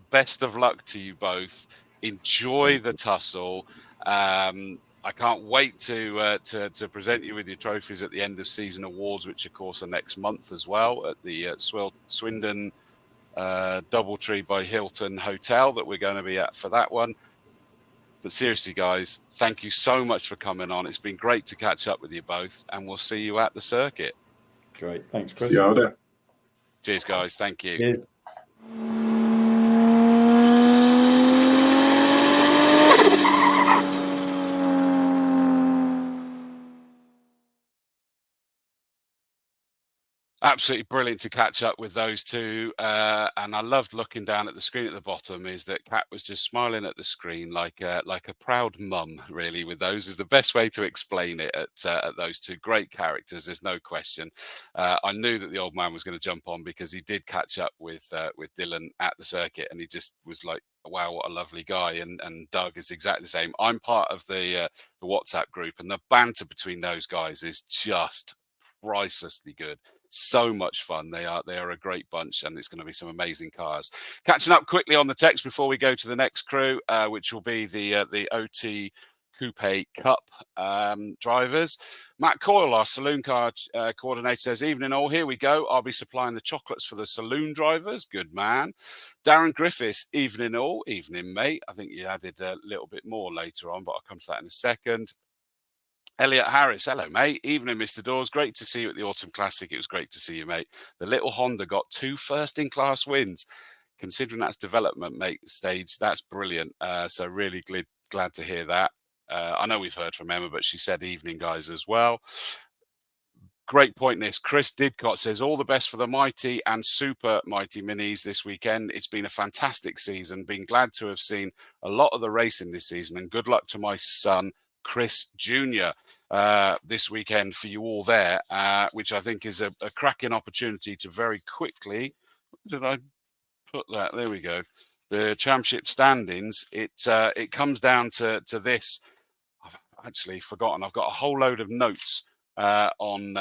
Best of luck to you both. Enjoy the tussle. I can't wait to present you with your trophies at the end of season awards, which, of course, are next month as well at the Swindon Doubletree by Hilton Hotel that we're going to be at for that one. But seriously, guys, thank you so much for coming on. It's been great to catch up with you both, and we'll see you at the circuit. Great. Thanks, Chris. See you out there. Cheers, guys. Thank you. Cheers. Absolutely brilliant to catch up with those two. And I loved looking down at the screen at the bottom, is that Kat was just smiling at the screen like a proud mum, really, with those is the best way to explain it at those two. Great characters, there's no question. I knew that the old man was going to jump on, because he did catch up with Dylan at the circuit, and he just was like, wow, what a lovely guy. And Doug is exactly the same. I'm part of the WhatsApp group, and the banter between those guys is just pricelessly good. So much fun. They are a great bunch, and it's going to be some amazing cars. Catching up quickly on the text before we go to the next crew, which will be the OT Coupe Cup drivers. Matt Coyle, our saloon car coordinator, says, evening all, here we go. I'll be supplying the chocolates for the saloon drivers. Good man. Darren Griffiths, evening all. Evening, mate. I think you added a little bit more later on, but I'll come to that in a second. Elliot Harris, hello, mate. Evening, Mr. Dawes. Great to see you at the Autumn Classic. It was great to see you, mate. The little Honda got 2 first-in-class wins. Considering that's development, mate, stage, that's brilliant. So really glad to hear that. I know we've heard from Emma, but she said evening, guys, as well. Great point this. Chris Didcott says, all the best for the Mighty and Super Mighty Minis this weekend. It's been a fantastic season. Been glad to have seen a lot of the racing this season, and good luck to my son, Chris Jr. This weekend for you all there, which I think is a cracking opportunity to very quickly, did I put that? There we go. The championship standings. It comes down to this. I've actually forgotten. I've got a whole load of notes on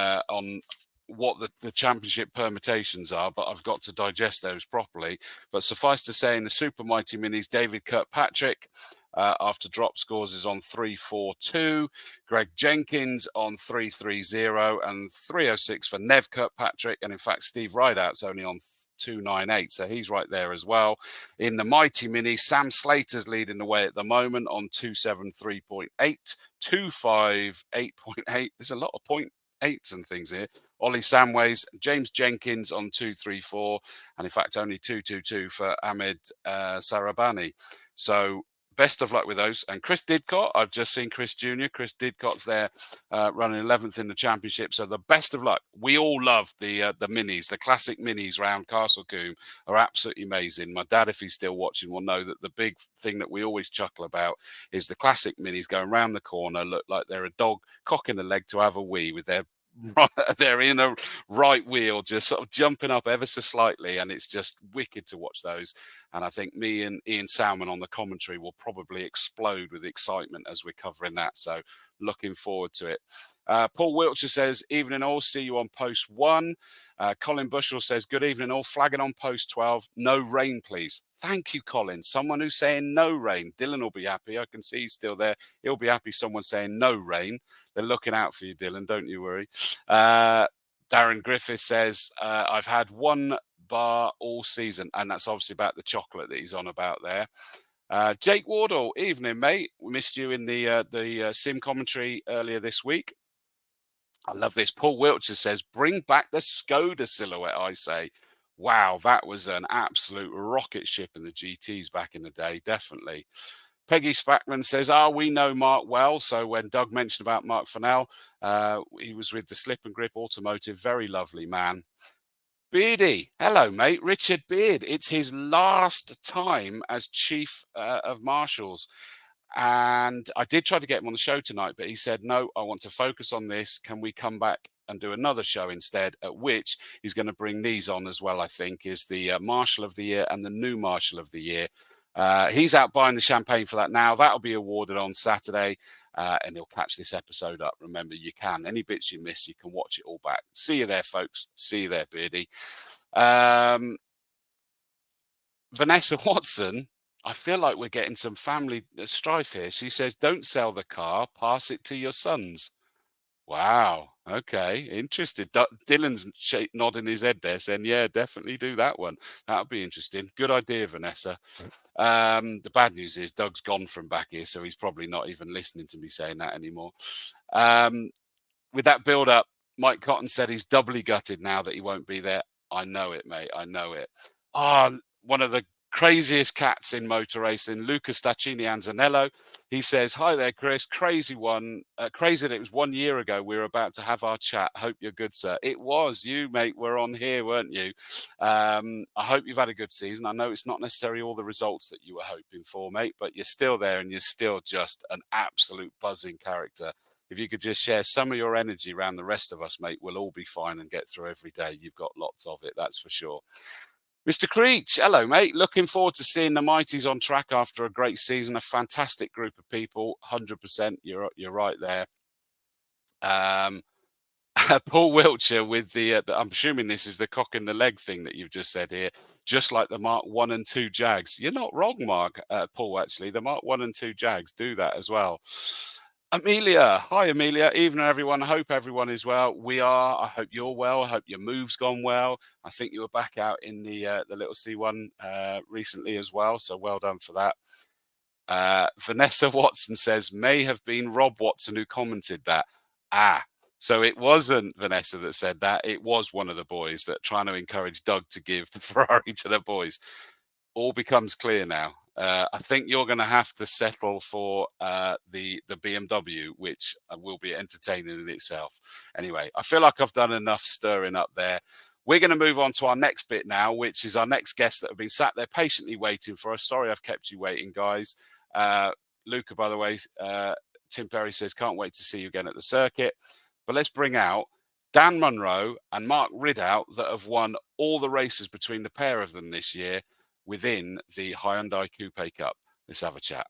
what the championship permutations are, but I've got to digest those properly. But suffice to say, in the Super Mighty Minis, David Kirkpatrick, after drop scores, is on 342. Greg Jenkins on 330 and 306 for Nev Kirkpatrick. And in fact, Steve Ridout's only on 298, so he's right there as well. In the Mighty Mini, Sam Slater's leading the way at the moment on 273.8, 258.8. There's a lot of 0.8s and things here. Ollie Samways, James Jenkins on 234, and in fact only 222 for Ahmed Sarabani. So best of luck with those. And Chris Didcott, I've just seen Chris Jr. Chris Didcott's there running 11th in the championship. So the best of luck. We all love the minis, the classic minis round Castle Combe are absolutely amazing. My dad, if he's still watching, will know that the big thing that we always chuckle about is the classic minis going round the corner, look like they're a dog cocking a leg to have a wee with their they're in a right wheel, just sort of jumping up ever so slightly, and it's just wicked to watch those. And I think me and Ian Salmon on the commentary will probably explode with excitement as we're covering that. So looking forward to it. Paul Wiltshire says, evening all, see you on post 1. Colin Bushell says, good evening all, flagging on post 12. No rain, please. Thank you, Colin. Someone who's saying no rain. Dylan will be happy. I can see he's still there. He'll be happy someone saying no rain. They're looking out for you, Dylan. Don't you worry. Darren Griffith says, I've had 1 bar all season. And that's obviously about the chocolate that he's on about there. Jake Wardle, evening, mate. We missed you in the sim commentary earlier this week. I love this. Paul Wiltshire says, bring back the Skoda silhouette, I say. Wow, that was an absolute rocket ship in the GTs back in the day, definitely. Peggy Spackman says, we know Mark well. So when Doug mentioned about Mark Fennell, he was with the Slip and Grip Automotive. Very lovely man. Beardy, hello, mate. Richard Beard. It's his last time as Chief of Marshals. And I did try to get him on the show tonight, but he said, no, I want to focus on this. Can we come back and do another show instead? At which he's going to bring these on as well, I think, is the Marshal of the Year and the new Marshal of the Year. He's out buying the champagne for that now. That'll be awarded on Saturday, and he'll catch this episode up. Remember, you can. Any bits you miss, you can watch it all back. See you there, folks. See you there, Beardy. Vanessa Watson, I feel like we're getting some family strife here. She says, don't sell the car, pass it to your sons. Wow. Okay. Interested. Dylan's nodding his head there saying, yeah, definitely do that one. That'll be interesting. Good idea, Vanessa. The bad news is Doug's gone from back here, so he's probably not even listening to me saying that anymore. With that build up, Mike Cotton said he's doubly gutted now that he won't be there. I know it, mate. I know it. One of the craziest cats in motor racing, Luca Staccini Anzanello. He says, hi there, Chris. Crazy that it was 1 year ago we were about to have our chat. Hope you're good, sir. It was. You, mate, were on here, weren't you? I hope you've had a good season. I know it's not necessarily all the results that you were hoping for, mate, but you're still there and you're still just an absolute buzzing character. If you could just share some of your energy around the rest of us, mate, we'll all be fine and get through every day. You've got lots of it, that's for sure. Mr. Creech, hello, mate. Looking forward to seeing the Mighties on track after a great season. A fantastic group of people, 100%. You're right there. Paul Wiltshire with the I'm assuming this is the cock in the leg thing that you've just said here. Just like the Mark 1 and 2 Jags. You're not wrong, Mark. Paul, actually. The Mark 1 and 2 Jags do that as well. Amelia, hi Amelia. Evening, everyone. I hope everyone is well. We are. I hope you're well. I hope your move's gone well. I think you were back out in the little C1 recently as well. So well done for that. Vanessa Watson says may have been Rob Watson who commented that. So it wasn't Vanessa that said that. It was one of the boys that trying to encourage Doug to give the Ferrari to the boys. All becomes clear now. I think you're going to have to settle for the BMW, which will be entertaining in itself. Anyway, I feel like I've done enough stirring up there. We're going to move on to our next bit now, which is our next guest that have been sat there patiently waiting for us. Sorry I've kept you waiting, guys. Luca, by the way, Tim Perry says, can't wait to see you again at the circuit. But let's bring out Dan Munro and Mark Ridout that have won all the races between the pair of them this year within the Hyundai Coupe Cup. Let's have a chat.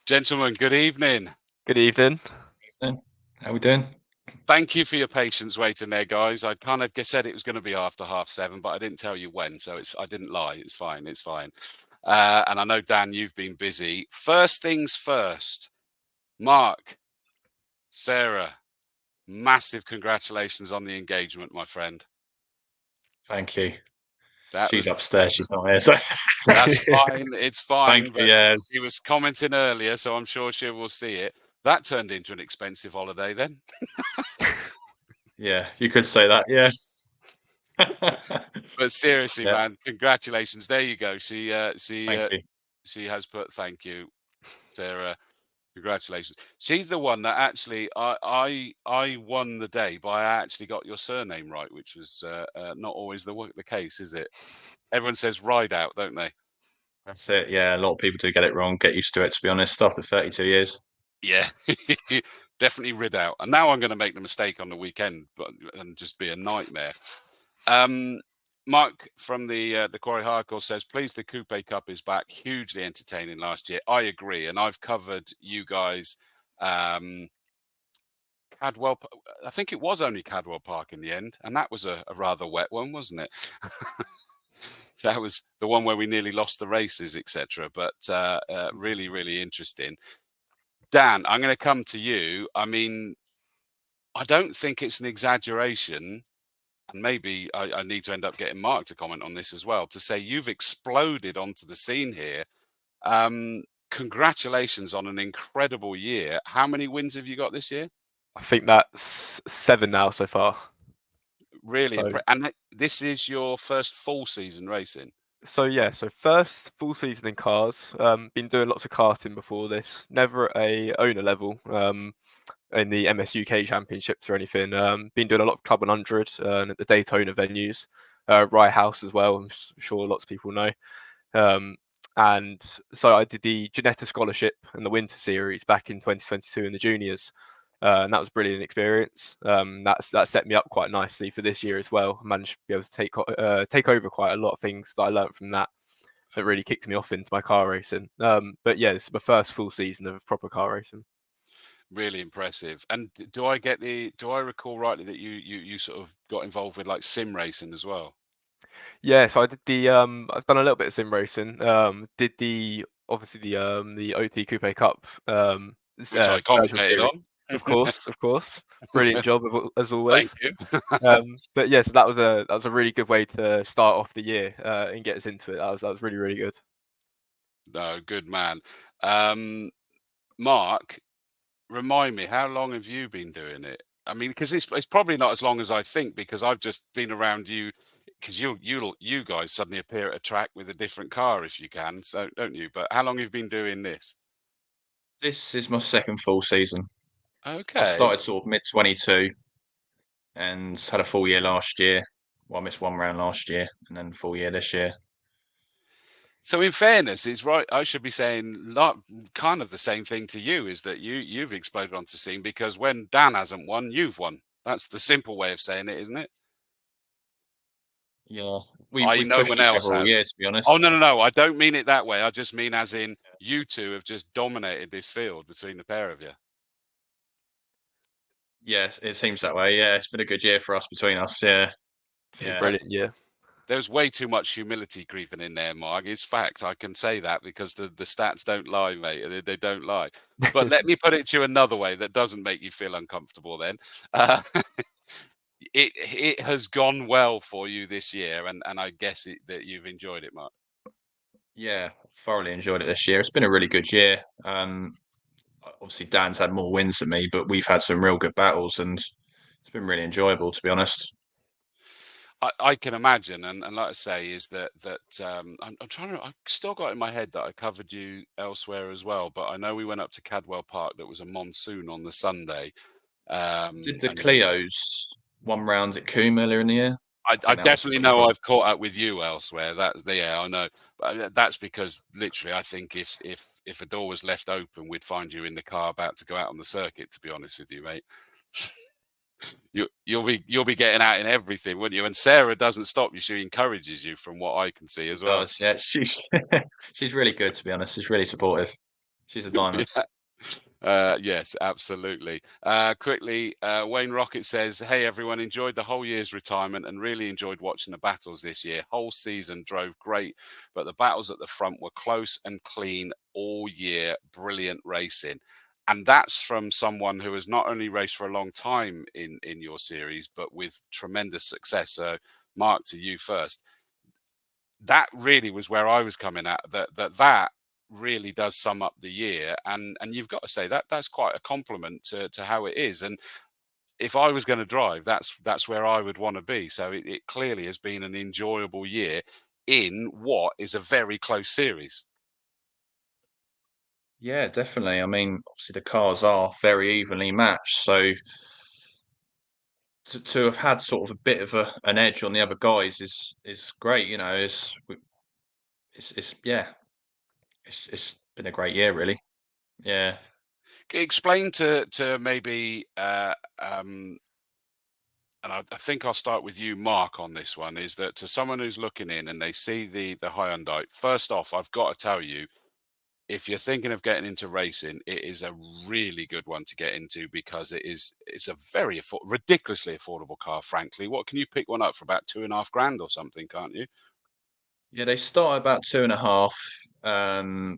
Gentlemen, good evening. Good evening. How we doing? Thank you for your patience waiting there, guys. I kind of said it was going to be after 7:30, but I didn't tell you when, so I didn't lie. It's fine. It's fine. And I know, Dan, you've been busy. First things first, Mark, Sarah, massive congratulations on the engagement, my friend. Thank you. She's upstairs. She's not here. So that's fine. It's fine. Thank you, yes. He was commenting earlier, so I'm sure she will see it. that turned into an expensive holiday then. Yeah, you could say that. Yes. But seriously, Yeah. man, congratulations. There you go. She Thank you. she has put thank you, Sarah. Congratulations. She's the one that actually I won the day by I actually got your surname right, which was not always the case, is it? Everyone says Ridout, don't they? That's it. Yeah, a lot of people do get it wrong. Get used to it, to be honest. After 32 years. Yeah, definitely Ridout. And now I'm going to make the mistake on the weekend, and just be a nightmare. Mark from the Quarry Hardcore says, please, the Coupe Cup is back. Hugely entertaining last year. I agree. And I've covered you guys. Cadwell, I think it was only Cadwell Park in the end. And that was a rather wet one, wasn't it? That was the one where we nearly lost the races, etc. But really, really interesting. Dan, I'm going to come to you. I mean, I don't think it's an exaggeration, and maybe I need to end up getting Mark to comment on this as well, to say you've exploded onto the scene here. Congratulations on an incredible year. How many wins have you got this year? I think that's 7 now so far. Really, and this is your first full season racing. So yeah, so first full season in cars. Been doing lots of karting before this. Never at a owner level in the MS UK Championships or anything. Been doing a lot of Club 100 and at the Daytona venues, Rye House as well. I'm sure lots of people know. And so I did the Ginetta Scholarship and the Winter Series back in 2022 in the juniors. And that was a brilliant experience. That set me up quite nicely for this year as well. I managed to be able to take over quite a lot of things that I learned from that really kicked me off into my car racing. But yeah, this is my first full season of proper car racing. Really impressive. And do I recall rightly that you sort of got involved with like sim racing as well? Yeah, so I did I've done a little bit of sim racing. Did the OT Coupe Cup, which I commentated on. Of course. Brilliant job as always. Thank you. But yeah, so that was a really good way to start off the year and get us into it. That was really, really good. No, good man. Mark, remind me, how long have you been doing it? I mean, because it's probably not as long as I think, because I've just been around you, because you guys suddenly appear at a track with a different car if you can, so don't you? But how long have you been doing this? This is my second full season. Okay. I started sort of mid-22 and had a full year last year. Well, I missed one round last year and then full year this year. So in fairness, it's right. I should be saying kind of the same thing to you, is that you've exploded onto the scene because when Dan hasn't won, you've won. That's the simple way of saying it, isn't it? Yeah, we pushed each other all year, to be honest. Oh, no. I don't mean it that way. I just mean as in you two have just dominated this field between the pair of you. Yes, it seems that way. Yeah, it's been a good year for us between us. Yeah. Brilliant. Yeah. There's way too much humility creeping in there, Mark. It's fact. I can say that because the stats don't lie, mate. They don't lie. But let me put it to you another way that doesn't make you feel uncomfortable then. It has gone well for you this year, and I guess that you've enjoyed it, Mark. Yeah, thoroughly enjoyed it this year. It's been a really good year. Obviously, Dan's had more wins than me, but we've had some real good battles, and it's been really enjoyable, to be honest. I can imagine, and like I say, is that I'm trying to. I still got in my head that I covered you elsewhere as well, but I know we went up to Cadwell Park. That was a monsoon on the Sunday. Did the Clio's one round at Combe earlier in the year? I definitely know I've caught up with you elsewhere. I know, but that's because literally, I think if a door was left open, we'd find you in the car about to go out on the circuit. To be honest with you, mate. You'll be getting out in everything, wouldn't you? And Sarah doesn't stop you; she encourages you, from what I can see as well. Yeah, she's really good, to be honest. She's really supportive. She's a diamond. Yes, absolutely. Quickly, Wayne Rocket says, "Hey everyone, enjoyed the whole year's retirement and really enjoyed watching the battles this year. Whole season drove great, but the battles at the front were close and clean all year. Brilliant racing." And that's from someone who has not only raced for a long time in your series, but with tremendous success. So, Mark, to you first. That really was where I was coming at. That really does sum up the year, and you've got to say that's quite a compliment to how it is. And if I was going to drive, that's where I would want to be. So it clearly has been an enjoyable year in what is a very close series. Yeah, definitely. I mean, obviously the cars are very evenly matched, so to have had sort of a bit of an edge on the other guys is great. You know, it's yeah, it's been a great year, really. Yeah. Explain to maybe, and I think I'll start with you, Mark, on this one. Is that to someone who's looking in and they see the Hyundai? First off, I've got to tell you, if you're thinking of getting into racing, it is a really good one to get into because it's a very ridiculously affordable car. Frankly, what can you pick one up for about $2,500 or something? Can't you? Yeah, they start at about 2.5.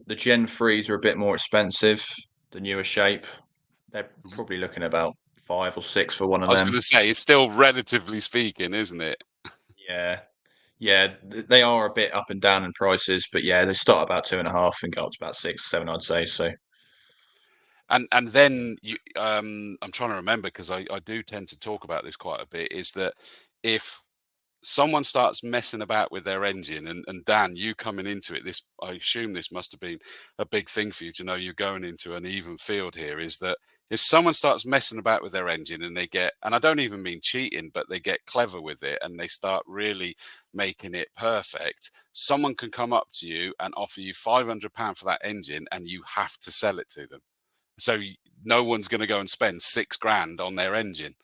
The Gen 3s are a bit more expensive, the newer shape. They're probably looking at about 5 or 6 for one of I was them. going to say, it's still relatively speaking, isn't it? Yeah. Yeah, they are a bit up and down in prices, but yeah, they start about 2.5 and go up to about 6, 7, I'd say. So, and then you, I'm trying to remember because I do tend to talk about this quite a bit. Is that if someone starts messing about with their engine, and Dan, you coming into it, this, I assume this must have been a big thing for you to know you're going into an even field here, is that if someone starts messing about with their engine and they get, and I don't even mean cheating, but they get clever with it and they start really making it perfect, someone can come up to you and offer you £500 for that engine and you have to sell it to them. So no one's going to go and spend £6,000 on their engine.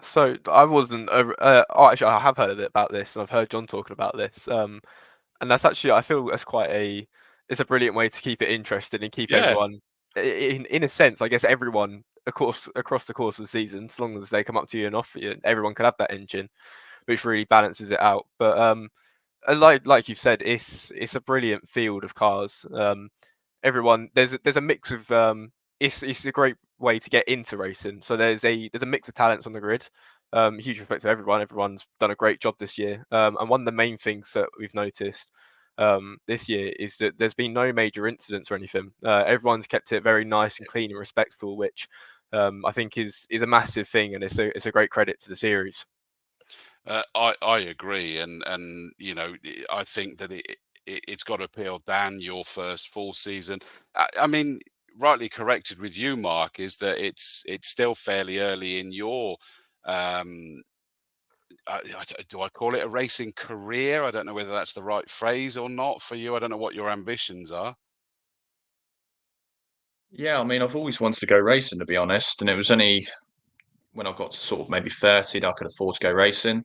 So I wasn't. Actually, I have heard a bit about this, and I've heard John talking about this. And that's actually, I feel that's it's a brilliant way to keep it interesting and keep everyone, in a sense, I guess everyone, of course, across the course of the season, as long as they come up to you and offer you, everyone can have that engine, which really balances it out. But like you've said, it's a brilliant field of cars. Everyone, there's a mix of it's a great way to get into racing. So there's a mix of talents on the grid. Huge respect to everyone. Everyone's done a great job this year. And one of the main things that we've noticed this year is that there's been no major incidents or anything. Everyone's kept it very nice and clean and respectful, which I think is a massive thing, and it's a great credit to the series. I agree, and you know, I think that it's got to appeal. Dan, your first full season. I mean, rightly corrected with you, Mark, is that it's still fairly early in your. Do I call it a racing career? I don't know whether that's the right phrase or not for you. I don't know what your ambitions are. yeah, I mean, I've always wanted to go racing, to be honest, and it was only when I got to sort of maybe 30 that I could afford to go racing.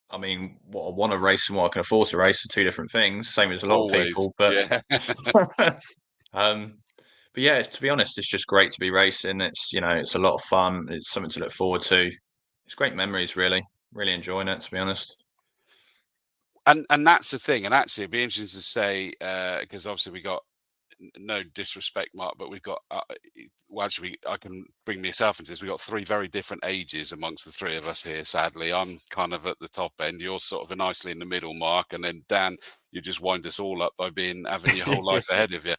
I mean, what I want to race and what I can afford to race are two different things, same as a lot of people. But yeah. But yeah, to be honest, it's just great to be racing. It's, you know, it's a lot of fun. It's something to look forward to. It's great memories, really. Really enjoying it, to be honest. And that's the thing. And actually, it'd be interesting to say because obviously we got, no disrespect, Mark, but we've got, well, actually, I can bring myself into this. We've got three very different ages amongst the three of us here, sadly. I'm kind of at the top end. You're sort of nicely in the middle, Mark. And then, Dan, you just wind us all up by having your whole life ahead of you.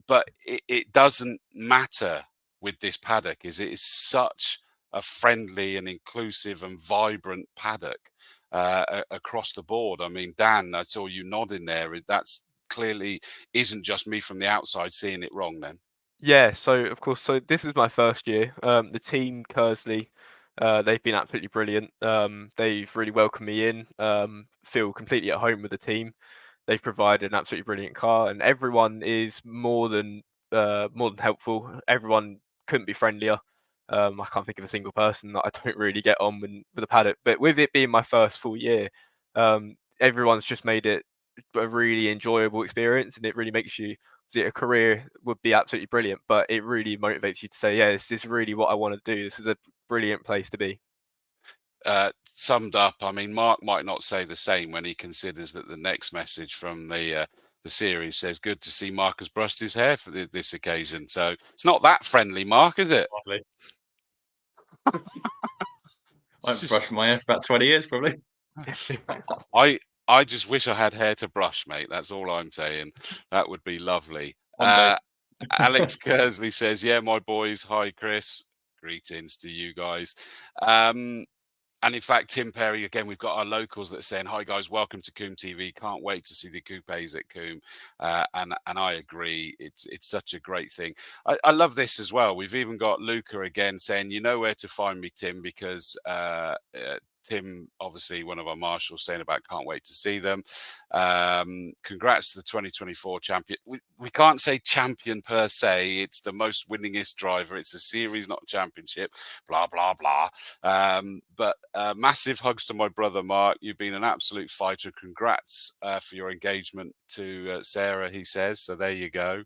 But it doesn't matter with this paddock, is it is such a friendly and inclusive and vibrant paddock across the board. I mean, Dan, I saw you nodding there. That's clearly isn't just me from the outside seeing it wrong then. Yeah, so of course, so this is my first year. The team Kersley, they've been absolutely brilliant. They've really welcomed me in. Feel completely at home with the team. They've provided an absolutely brilliant car, and everyone is more than helpful. Everyone couldn't be friendlier. I can't think of a single person that I don't really get on with the paddock. But with it being my first full year, everyone's just made it a really enjoyable experience, and it really makes you. A career would be absolutely brilliant, but it really motivates you to say, yeah, this is really what I want to do. This is a brilliant place to be. Summed up, I mean, Mark might not say the same when he considers that the next message from the series says, "Good to see Mark has brushed his hair for this occasion." So it's not that friendly, Mark, is it? Hardly. I've brushed my hair for about 20 years, probably. I just wish I had hair to brush, mate. That's all I'm saying. That would be lovely. One day. Alex Kersley says, yeah, my boys. Hi, Chris. Greetings to you guys. And in fact, Tim Perry, again, we've got our locals that are saying, hi, guys, welcome to Combe TV. Can't wait to see the coupes at Combe. And I agree. It's such a great thing. I love this as well. We've even got Luca again saying, you know where to find me, Tim, because Tim, obviously, one of our marshals, saying about can't wait to see them. Congrats to the 2024 champion. We can't say champion per se. It's the most winningest driver. It's a series, not a championship. Blah, blah, blah. But massive hugs to my brother, Mark. You've been an absolute fighter. Congrats for your engagement to Sarah, he says. So there you go.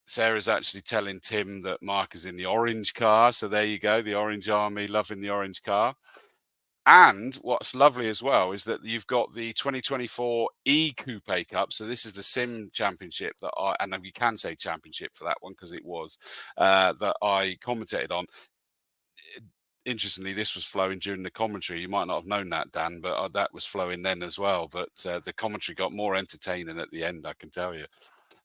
Sarah's actually telling Tim that Mark is in the orange car. So there you go. The Orange Army loving the orange car. And what's lovely as well is that you've got the 2024 Coupe Cup. So this is the sim championship that and we can say championship for that one because it was, that I commentated on. Interestingly, this was flowing during the commentary. You might not have known that, Dan, but that was flowing then as well. But the commentary got more entertaining at the end, I can tell you.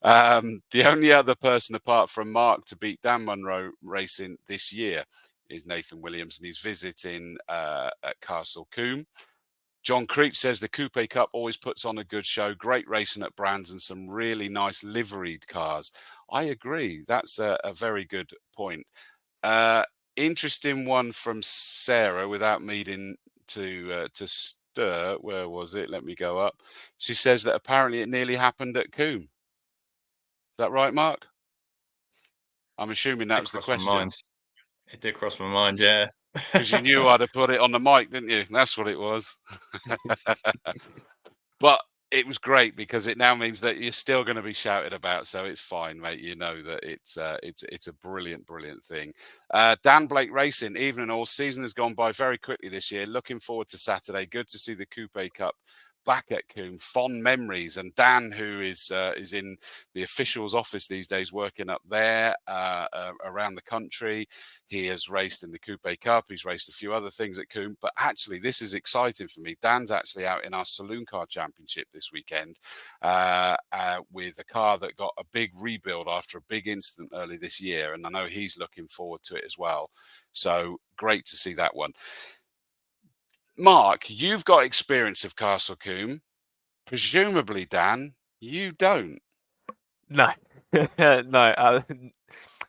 The only other person apart from Mark to beat Dan Munro Racing this year is Nathan Williams, and he's visiting at Castle Combe. John Creech says the Coupe Cup always puts on a good show, great racing at Brands and some really nice liveried cars. I agree. That's a very good point. Interesting one from Sarah without needing to stir. Where was it? Let me go up. She says that apparently it nearly happened at Combe. Is that right, Mark? I'm assuming that was the question. It did cross my mind, yeah. Because you knew I'd have put it on the mic, didn't you? That's what it was. But it was great because it now means that you're still going to be shouted about, so it's fine, mate. You know that it's a brilliant thing. Dan Blake Racing, evening all. Season has gone by very quickly this year. Looking forward to Saturday. Good to see the Coupe Cup back at Combe. Fond memories. And Dan, who is in the official's office these days, working up there around the country. He has raced in the Coupe Cup. He's raced a few other things at Combe. But actually, this is exciting for me. Dan's actually out in our Saloon Car Championship this weekend with a car that got a big rebuild after a big incident early this year. And I know he's looking forward to it as well. So great to see that one. Mark, you've got experience of Castle Combe. Presumably, Dan, you don't. No, no.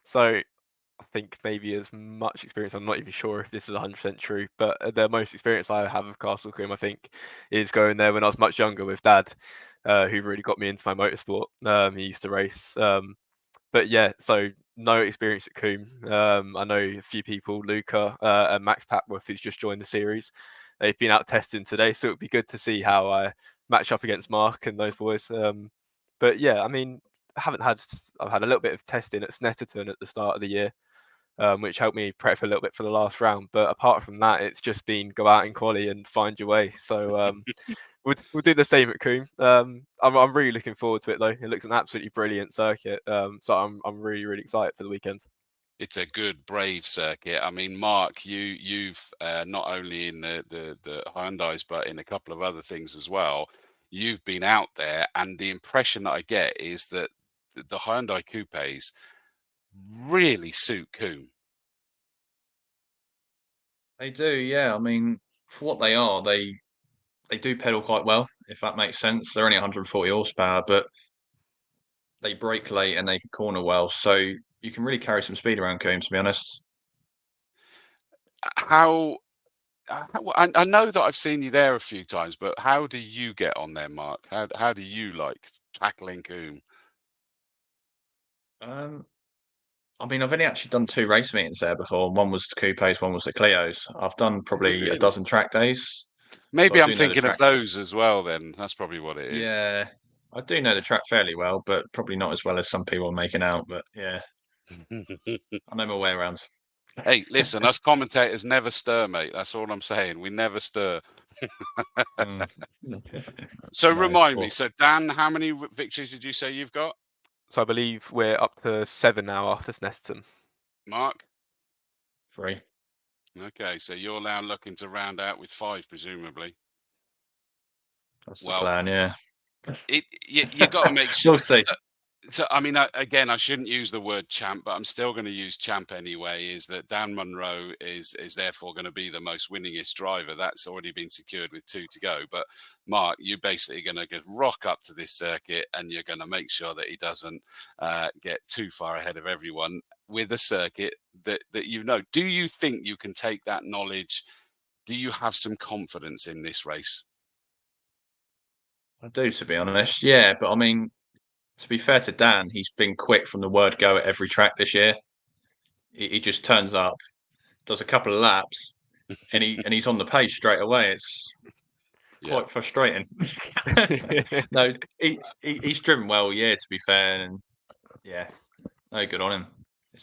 So I think maybe as much experience, I'm not even sure if this is 100% true, but the most experience I have of Castle Combe, I think, is going there when I was much younger with Dad, who really got me into my motorsport. He used to race. But yeah, so no experience at Combe. I know a few people, Luca and Max Papworth, who's just joined the series. They've been out testing today, so it would be good to see how I match up against Mark and those boys. But yeah, I mean, I've had a little bit of testing at Snetterton at the start of the year, which helped me prep a little bit for the last round. But apart from that, it's just been go out in quali and find your way. So we'll do the same at Combe. I'm really looking forward to it though. It looks an absolutely brilliant circuit. So I'm really excited for the weekend. It's a good, brave circuit. I mean, Mark, you've not only in the Hyundais, but in a couple of other things as well. You've been out there, and the impression that I get is that the Hyundai Coupes really suit Combe. They do, yeah. I mean, for what they are, they do pedal quite well, if that makes sense. They're only 140 horsepower, but they brake late and they can corner well. So you can really carry some speed around Combe, to be honest. I know that I've seen you there a few times, but how do you get on there, Mark? How do you like tackling Combe? I mean, I've only actually done 2 race meetings there before. One was the Coupes, one was the Clios. I've done probably a dozen track days. Maybe I'm thinking of those as well then. That's probably what it is. Yeah, I do know the track fairly well, but probably not as well as some people are making out. But yeah, I know my way around. Hey, listen, us commentators never stir, mate. That's all I'm saying. We never stir. So remind me. So Dan, how many victories did you say you've got? So I believe we're up to 7 now after Snetterton. Mark? 3. Okay, so you're now looking to round out with 5, presumably. That's the plan, yeah. You got to make sure. We'll see. So, I mean, again, I shouldn't use the word champ, but I'm still going to use champ anyway. Is that Dan Munro is therefore going to be the most winningest driver? That's already been secured with 2 to go. But Mark, you're basically going to just rock up to this circuit, and you're going to make sure that he doesn't get too far ahead of everyone with a circuit that you know. Do you think you can take that knowledge? Do you have some confidence in this race? I do, to be honest. Yeah, but I mean, to be fair to Dan, he's been quick from the word go at every track this year. He just turns up, does a couple of laps, and he's on the pace straight away. It's quite frustrating. No, he's driven well, yeah, to be fair, and yeah, no, good on him.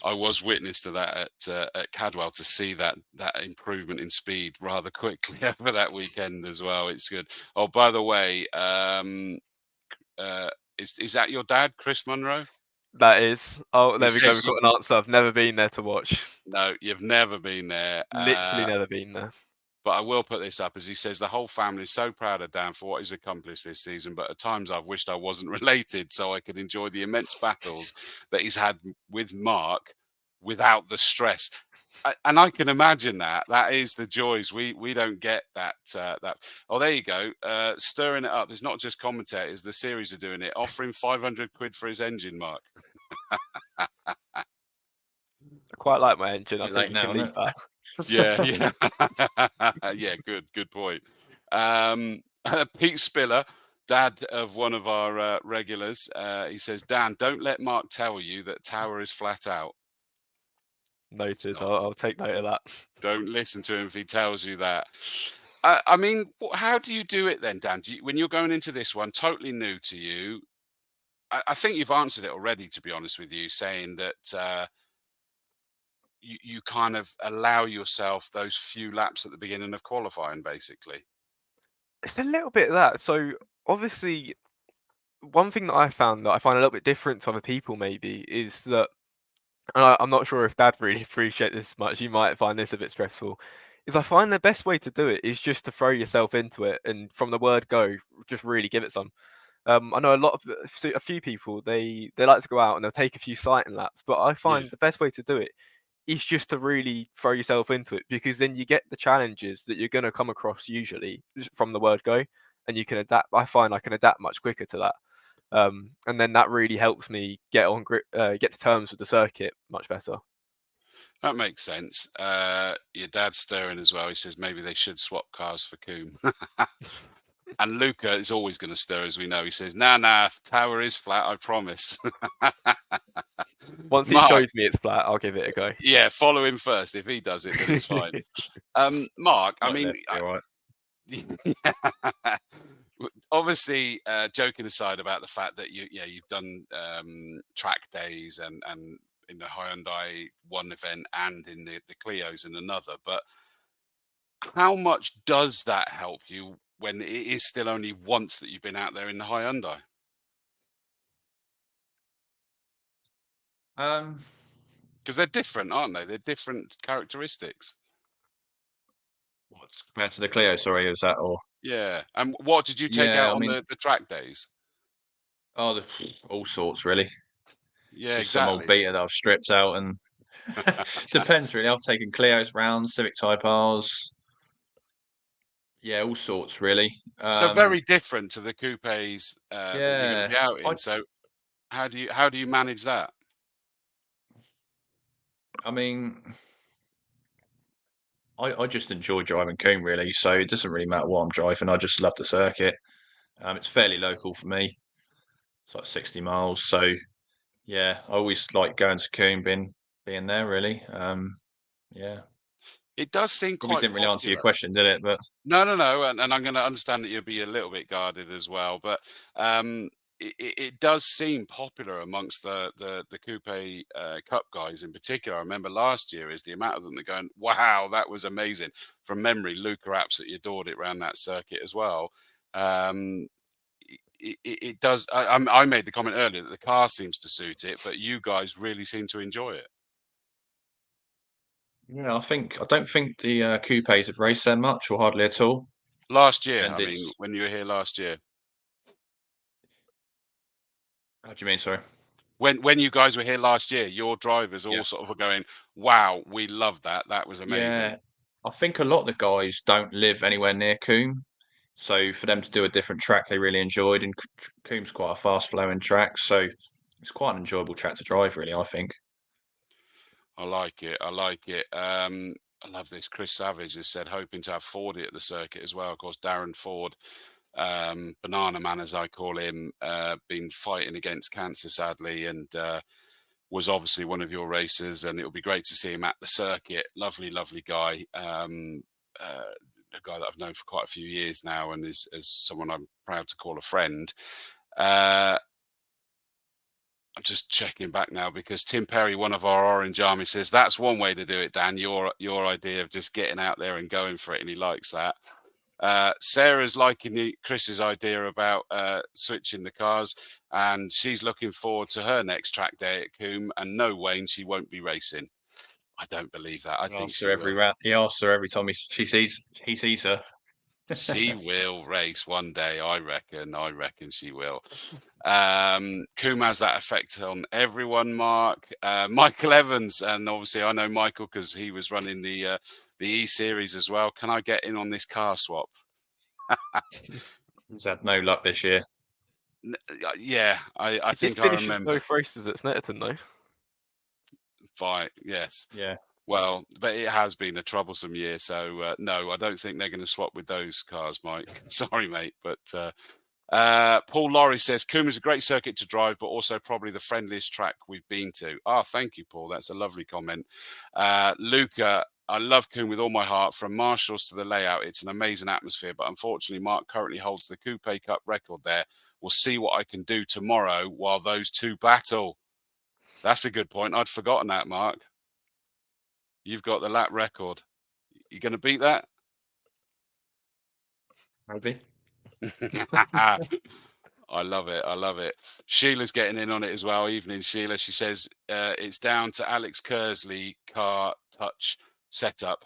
I was witness to that at Cadwell, to see that improvement in speed rather quickly over that weekend as well. It's good. Oh, by the way, is that your dad, Chris Munro? That is. Oh, there we go. We've got an answer. I've never been there to watch. No, you've never been there. Literally never been there. But I will put this up, as he says, the whole family is so proud of Dan for what he's accomplished this season. But at times I've wished I wasn't related so I could enjoy the immense battles that he's had with Mark without the stress. And I can imagine that. That is the joys. We don't get that. Oh, there you go. Stirring it up. It's not just commentators. The series are doing it. Offering 500 quid for his engine, Mark. I quite like my engine. I think now, you can leave that. Yeah. Good point. Pete Spiller, dad of one of our regulars, he says, Dan, don't let Mark tell you that Tower is flat out. Noted. I'll take note of that. Don't listen to him if he tells you that. I mean, how do you do it then, Dan? When you're going into this one, totally new to you, I think you've answered it already, to be honest with you, saying that you kind of allow yourself those few laps at the beginning of qualifying, basically. It's a little bit of that. So obviously, one thing that I found that I find a little bit different to other people maybe is that, and I'm not sure if Dad really appreciates this much, you might find this a bit stressful, is I find the best way to do it is just to throw yourself into it, and from the word go, just really give it some. I know a few people, they like to go out and they'll take a few sighting laps, but I find the best way to do it is just to really throw yourself into it, because then you get the challenges that you're going to come across usually from the word go, and you can adapt. I find I can adapt much quicker to that. And then that really helps me get to terms with the circuit much better. That makes sense. Your dad's stirring as well. He says maybe they should swap cars for Combe. And Luca is always going to stir, as we know. He says, nah, Tower is flat, I promise. Once he shows me it's flat, I'll give it a go. Yeah, follow him first. If he does it, then it's fine. Mark, I mean... Obviously, joking aside about the fact that you've done track days and in the Hyundai one event and in the Clios in another, but how much does that help you when it is still only once that you've been out there in the Hyundai? Because they're different, aren't they? They're different characteristics. What's compared to the Clio? Sorry, is that or? Yeah, and what did you take out on the track days? Oh, all sorts really. Yeah, just exactly. Some old beta that I've stripped out, and depends really. I've taken Clios round, Civic Type R's. Yeah, all sorts really. So very different to the coupes that you're going to be out in. So how do you manage that? I mean, I just enjoy driving Combe really, so it doesn't really matter what I'm driving. I just love the circuit. It's fairly local for me. It's like 60 miles. So yeah, I always like going to Combe, being there really. Yeah. It does seem quite didn't really answer your question, did it? But no. And I'm going to understand that you'll be a little bit guarded as well. But it does seem popular amongst the Coupe Cup guys in particular. I remember last year is the amount of them that are going, wow, that was amazing. From memory, Luca absolutely adored it around that circuit as well. It does. I made the comment earlier that the car seems to suit it, but you guys really seem to enjoy it. Yeah, I don't think the coupes have raced there much or hardly at all. Last year, And I mean, when you were here last year. How do you mean, sorry? When you guys were here last year, your drivers all sort of were going, wow, we love that. That was amazing. Yeah, I think a lot of the guys don't live anywhere near Combe. So for them to do a different track, they really enjoyed. And Combe's quite a fast flowing track. So it's quite an enjoyable track to drive, really, I think. I like it. I like it. I love this. Chris Savage has said, hoping to have Fordy at the circuit as well. Of course, Darren Ford, Banana Man, as I call him, been fighting against cancer, sadly, and was obviously one of your racers. And it'll be great to see him at the circuit. Lovely, lovely guy. A guy that I've known for quite a few years now, and is someone I'm proud to call a friend. I'm just checking back now because Tim Perry, one of our Orange Army, says that's one way to do it, Dan. Your idea of just getting out there and going for it, and he likes that. Sarah's liking Chris's idea about switching the cars, and she's looking forward to her next track day at Combe. And no, Wayne, she won't be racing. I don't believe that. I think she every will. round. He asks her every time he sees her. She will race one day, I reckon she will. Combe has that effect on everyone, Mark. Michael Evans, and obviously I know Michael because he was running the E-Series as well. Can I get in on this car swap? He's had no luck this year. Yeah, I think I remember. Both races at Snetterton, though. Fine, yes. Yeah. Well, but it has been a troublesome year, so no, I don't think they're going to swap with those cars, Mike. Sorry, mate, but Paul Laurie says Combe is a great circuit to drive, but also probably the friendliest track we've been to. Thank you, Paul. That's a lovely comment. Luca, I love Combe with all my heart. From marshals to the layout, it's an amazing atmosphere, but unfortunately, Mark currently holds the Coupe Cup record there. We'll see what I can do tomorrow while those two battle. That's a good point. I'd forgotten that, Mark. You've got the lap record. You going to beat that? Maybe. I love it. I love it. Sheila's getting in on it as well. Evening, Sheila. She says it's down to Alex Kersley car touch setup.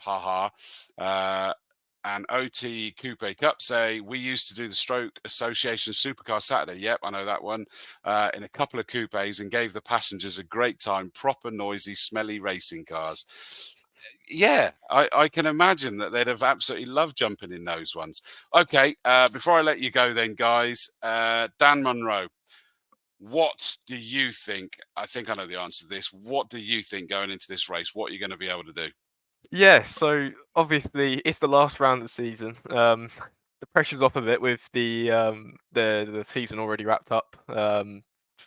And OT Coupe Cup say we used to do the Stroke Association Supercar Saturday. Yep, I know that one. In a couple of coupes and gave the passengers a great time. Proper noisy, smelly racing cars. Yeah, I can imagine that they'd have absolutely loved jumping in those ones. Okay, before I let you go then, guys, Dan Munro, what do you think? I think I know the answer to this. What do you think going into this race? What are you going to be able to do? Yeah, so obviously it's the last round of the season. The pressure's off a bit with the season already wrapped up.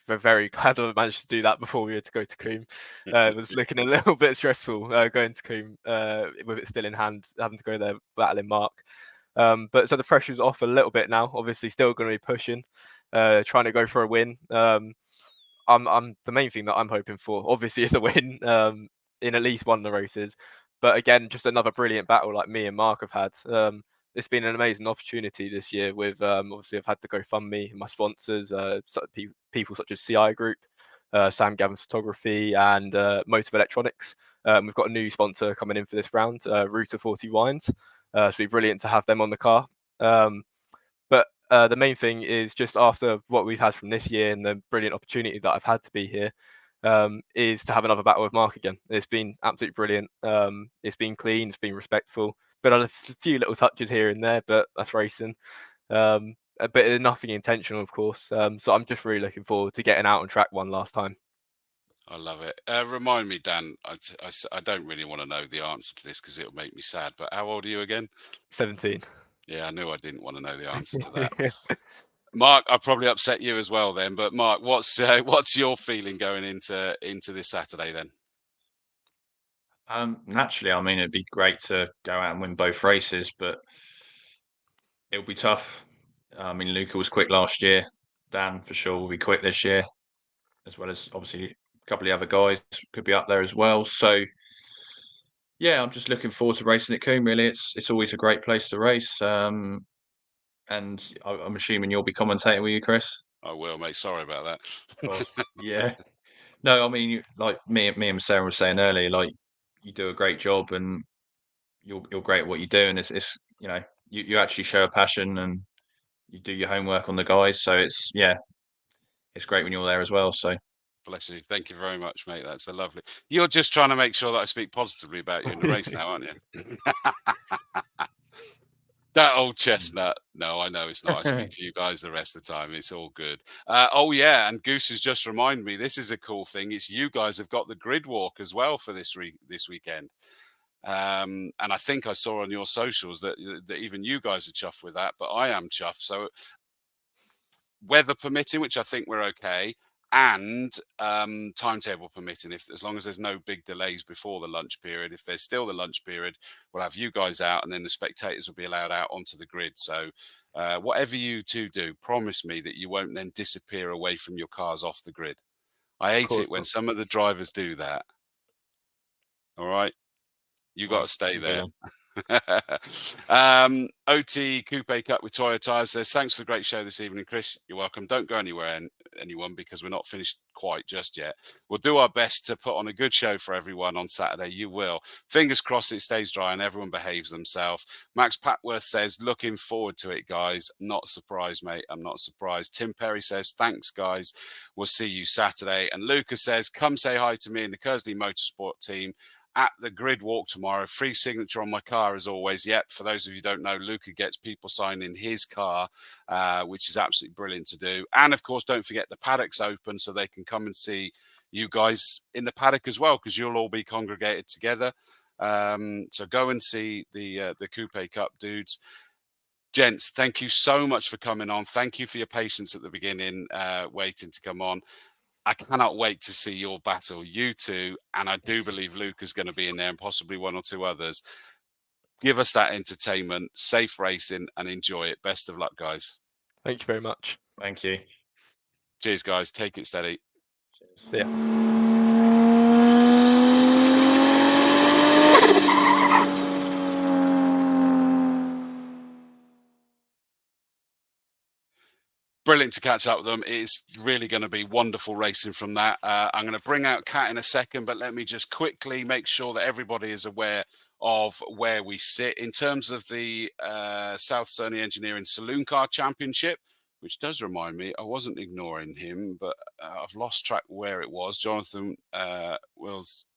We're very glad I managed to do that before we had to go to Combe. It was looking a little bit stressful going to Combe with it still in hand, having to go there battling Mark. But so the pressure's off a little bit now. Obviously, still going to be pushing, trying to go for a win. I'm the main thing that I'm hoping for, obviously, is a win in at least one of the races. But again, just another brilliant battle like me and Mark have had. It's been an amazing opportunity this year with, obviously, I've had the GoFundMe and my sponsors, people such as CI Group, Sam Gavin's Photography, and Motive Electronics. We've got a new sponsor coming in for this round, Router 40 Wines. So it'd be brilliant to have them on the car. But the main thing is just after what we've had from this year and the brilliant opportunity that I've had to be here, is to have another battle with Mark again. It's been absolutely brilliant. It's been clean, it's been respectful. Been a few little touches here and there, but that's racing. A bit of nothing intentional, of course. So I'm just really looking forward to getting out on track one last time. I love it. Remind me, Dan, I don't really want to know the answer to this because it'll make me sad, but how old are you again? 17. Yeah, I knew I didn't want to know the answer to that. Mark, I probably upset you as well then, but Mark, what's your feeling going into this Saturday then? Naturally, I mean, it'd be great to go out and win both races, but it'll be tough. I mean, Luca was quick last year. Dan, for sure, will be quick this year, as well as obviously a couple of other guys could be up there as well. So, yeah, I'm just looking forward to racing at Combe. Really, it's always a great place to race. And I'm assuming you'll be commentating, will you, Chris? I will, mate. Sorry about that. Of course. Yeah. No, I mean, like me and Sarah were saying earlier, like you do a great job and you're great at what you do, and it's you actually show a passion and you do your homework on the guys. So it's great when you're there as well. So. Bless you. Thank you very much, mate. That's a lovely. You're just trying to make sure that I speak positively about you in the race now, aren't you? That old chestnut. No, I know it's not. I speak to you guys the rest of the time. It's all good. Oh, yeah. And Goose has just reminded me, this is a cool thing. It's you guys have got the grid walk as well for this weekend. And I think I saw on your socials that even you guys are chuffed with that, but I am chuffed. So weather permitting, which I think we're okay, and timetable permitting, if as long as there's no big delays before the lunch period. If there's still the lunch period, we'll have you guys out, and then the spectators will be allowed out onto the grid. So whatever you two do, promise me that you won't then disappear away from your cars off the grid. I hate it when some of the drivers do that. All right, you got to stay there. OT Coupe Cup with Toyo Tyres says, thanks for the great show this evening, Chris. You're welcome. Don't go anywhere, anyone, because we're not finished quite just yet. We'll do our best to put on a good show for everyone on Saturday. You will. Fingers crossed it stays dry and everyone behaves themselves. Max Patworth says, looking forward to it, guys. Not surprised, mate. I'm not surprised. Tim Perry says, thanks, guys. We'll see you Saturday. And Lucas says, come say hi to me and the Kersley Motorsport team at the grid walk tomorrow. Free signature on my car as always. Yep, for those of you who don't know, Luca gets people signing his car, which is absolutely brilliant to do. And of course, don't forget the paddock's open so they can come and see you guys in the paddock as well, because you'll all be congregated together. So go and see the Coupe Cup dudes. Gents, thank you so much for coming on. Thank you for your patience at the beginning, waiting to come on. I cannot wait to see your battle, you two, and I do believe Luke is going to be in there and possibly one or two others. Give us that entertainment, safe racing, and enjoy it. Best of luck, guys. Thank you very much. Thank you. Cheers, guys. Take it steady. Cheers. See ya. Brilliant to catch up with them. It's really going to be wonderful racing from that. I'm going to bring out Kat in a second, but let me just quickly make sure that everybody is aware of where we sit in terms of the South Sony Engineering Saloon Car Championship, which does remind me, I wasn't ignoring him, but I've lost track where it was. Jonathan Wills,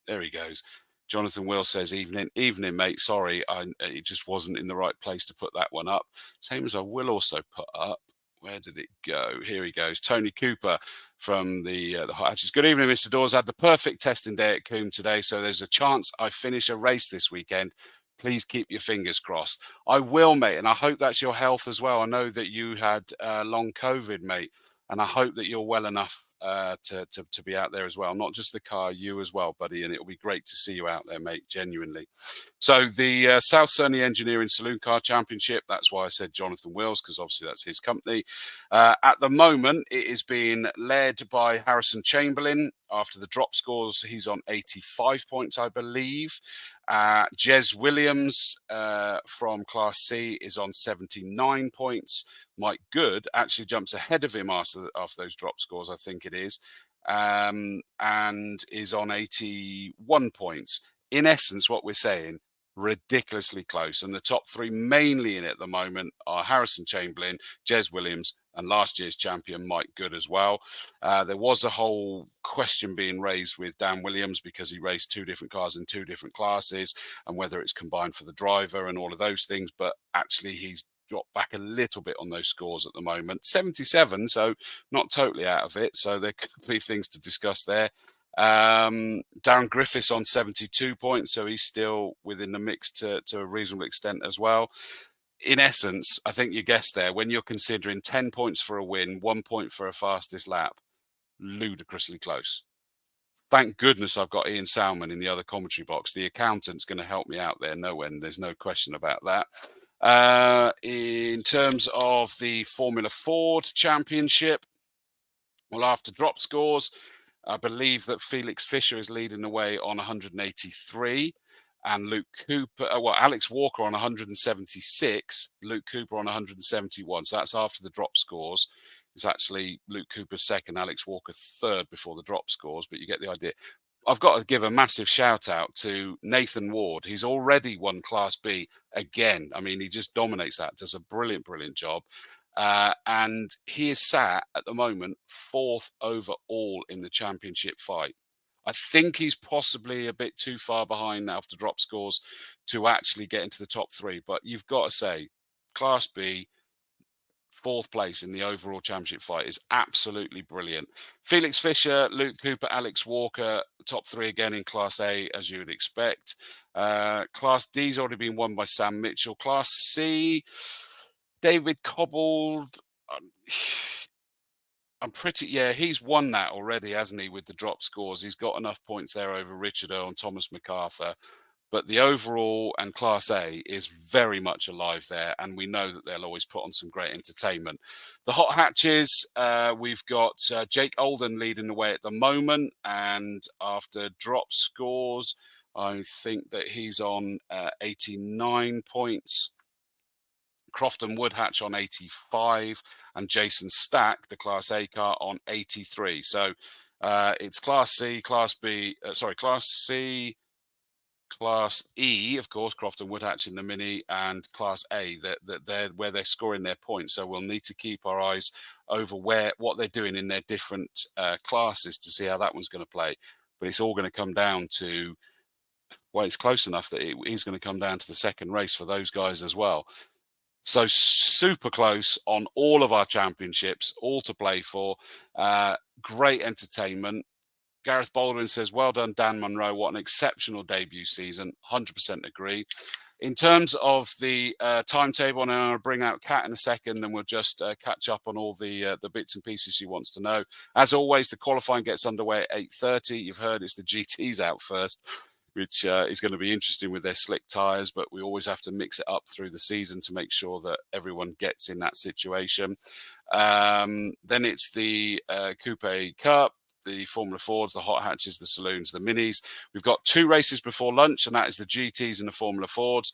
there he goes. Jonathan Will says, evening, mate. Sorry, it just wasn't in the right place to put that one up. Same as I will also put up. Where did it go? Here he goes. Tony Cooper from the Hot Hatches. Good evening, Mr. Dawes. I had the perfect testing day at Combe today, so there's a chance I finish a race this weekend. Please keep your fingers crossed. I will, mate, and I hope that's your health as well. I know that you had long COVID, mate, and I hope that you're well enough to be out there as well. Not just the car, you as well, buddy, and it'll be great to see you out there, mate, genuinely. So the South Sony Engineering Saloon Car Championship, that's why I said Jonathan Wills, because obviously that's his company. At the moment, it is being led by Harrison Chamberlain. After the drop scores, he's on 85 points, I believe. Jez Williams from Class C is on 79 points. Mike Good actually jumps ahead of him after those drop scores, I think it is, and is on 81 points. In essence, what we're saying, ridiculously close. And the top three mainly in it at the moment are Harrison Chamberlain, Jez Williams, and last year's champion Mike Good as well. There was a whole question being raised with Dan Williams because he raced two different cars in two different classes and whether it's combined for the driver and all of those things. But actually, he's dropped back a little bit on those scores at the moment. 77, so not totally out of it. So there could be things to discuss there. Darren Griffiths on 72 points, so he's still within the mix to a reasonable extent as well. In essence, I think you guessed there, when you're considering 10 points for a win, 1 point for a fastest lap, ludicrously close. Thank goodness I've got Ian Salmon in the other commentary box. The accountant's going to help me out there. There's no question about that. In terms of the Formula Ford Championship, well, after drop scores, I believe that Felix Fischer is leading the way on 183 and Luke Cooper, Alex Walker on 176, Luke Cooper on 171. So that's after the drop scores. It's actually Luke Cooper second, Alex Walker third before the drop scores, but you get the idea. I've got to give a massive shout out to Nathan Ward. He's already won Class B again. I mean, he just dominates that, does a brilliant, brilliant job. And he is sat at the moment 4th overall in the championship fight. I think he's possibly a bit too far behind now after drop scores to actually get into the top 3. But you've got to say, Class B, 4th place in the overall championship fight is absolutely brilliant. Felix Fisher, Luke Cooper, Alex Walker, top 3 again in Class A, as you would expect. Class D's already been won by Sam Mitchell. Class C, David Cobbold. He's won that already, hasn't he, with the drop scores? He's got enough points there over Richard Earl and Thomas MacArthur. But the overall and Class A is very much alive there, and we know that they'll always put on some great entertainment. The hot hatches, we've got Jake Olden leading the way at the moment, and after drop scores, I think that he's on 89 points. Crofton Woodhatch on 85, and Jason Stack, the Class A car, on 83. So it's Class C, Class B, Class C, Class E, of course, Crofton Woodhatch in the Mini, and Class A, that where they're scoring their points. So we'll need to keep our eyes over what they're doing in their different classes to see how that one's going to play. But it's all going to come down to, well, it's close enough that it is going to come down to the second race for those guys as well. So super close on all of our championships, all to play for. Great entertainment. Gareth Baldwin says, well done, Dan Munro. What an exceptional debut season. 100% agree. In terms of the timetable, and I'll bring out Kat in a second, and we'll just catch up on all the bits and pieces she wants to know. As always, the qualifying gets underway at 8:30. You've heard it's the GTs out first, which is going to be interesting with their slick tyres, but we always have to mix it up through the season to make sure that everyone gets in that situation. Then it's the Coupe Cup, the Formula Fords, the hot hatches, the saloons, the minis. We've got 2 races before lunch, and that is the GTs and the Formula Fords.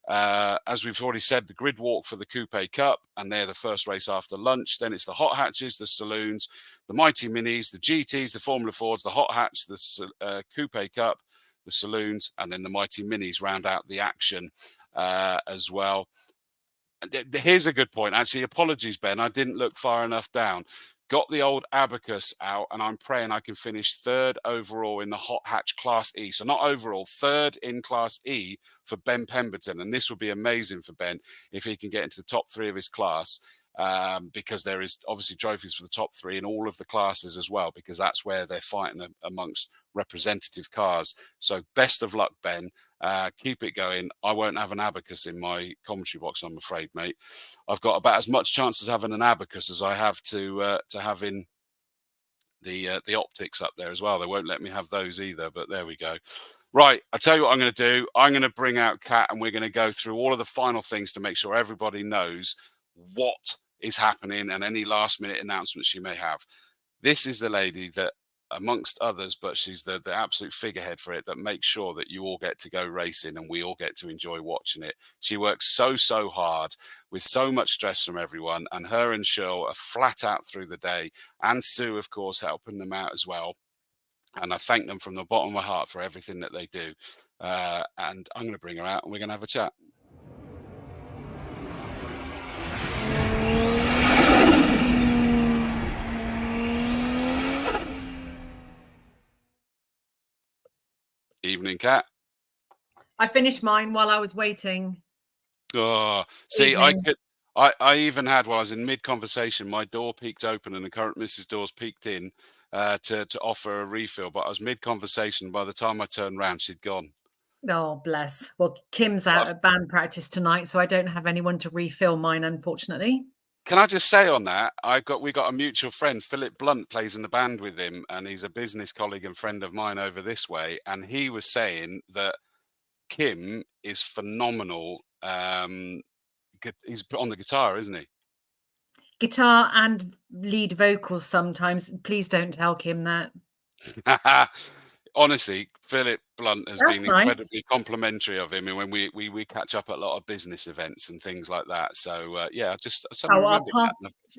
As we've already said, the grid walk for the Coupe Cup, and they're the first race after lunch. Then it's the hot hatches, the saloons, the mighty minis, the GTs, the Formula Fords, the hot hatch, the Coupe Cup, the saloons, and then the mighty minis round out the action as well. Here's a good point. Actually, apologies, Ben. I didn't look far enough down. Got the old abacus out, and I'm praying I can finish 3rd overall in the hot hatch Class E. So not overall, 3rd in Class E for Ben Pemberton. And this would be amazing for Ben if he can get into the top 3 of his class, because there is obviously trophies for the top 3 in all of the classes as well, because that's where they're fighting amongst representative cars. So best of luck, Ben. Keep it going. I won't have an abacus in my commentary box, I'm afraid, mate. I've got about as much chance of having an abacus as I have to have in the optics up there as well. They won't let me have those either, but there we go. Right, I'll tell you what I'm going to do. I'm going to bring out Kat, and we're going to go through all of the final things to make sure everybody knows what is happening and any last minute announcements she may have. This is the lady that, amongst others, but she's the absolute figurehead for it, that makes sure that you all get to go racing and we all get to enjoy watching it. She works so hard with so much stress from everyone, and her and Cheryl are flat out through the day, and Sue, of course, helping them out as well. And I thank them from the bottom of my heart for everything that they do. And I'm going to bring her out and we're going to have a chat. Evening, Kat. I finished mine while I was waiting. Oh, see, I even had, while I was in mid-conversation, my door peeked open and the current Mrs. Dawes peeked in to offer a refill. But I was mid-conversation. By the time I turned round, she'd gone. Oh, bless. Well, Kim's out at band practice tonight, so I don't have anyone to refill mine, unfortunately. Can I just say on that, we got a mutual friend, Philip Blunt, plays in the band with him, and he's a business colleague and friend of mine over this way. And he was saying that Kim is phenomenal. He's on the guitar, isn't he? Guitar and lead vocals sometimes. Please don't tell Kim that. Honestly, Philip Blunt has That's been nice. incredibly complimentary of him, and when we catch up at a lot of business events and things like that. So yeah,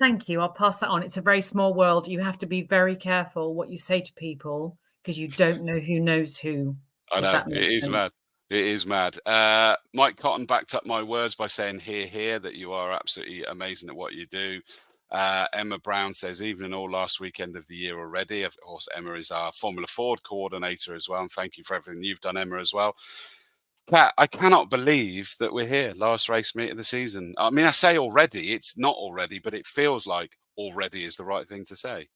Thank you. I'll pass that on. It's a very small world. You have to be very careful what you say to people because you don't know who knows who. I know, it is mad. It is mad. Mike Cotton backed up my words by saying here that you are absolutely amazing at what you do. Emma Brown says, evening all, last weekend of the year already. Of course, Emma is our Formula Ford coordinator as well. And thank you for everything you've done, Emma, as well. Kat, I cannot believe that we're here. Last race meet of the season. I mean, I say already, it's not already, but it feels like already is the right thing to say.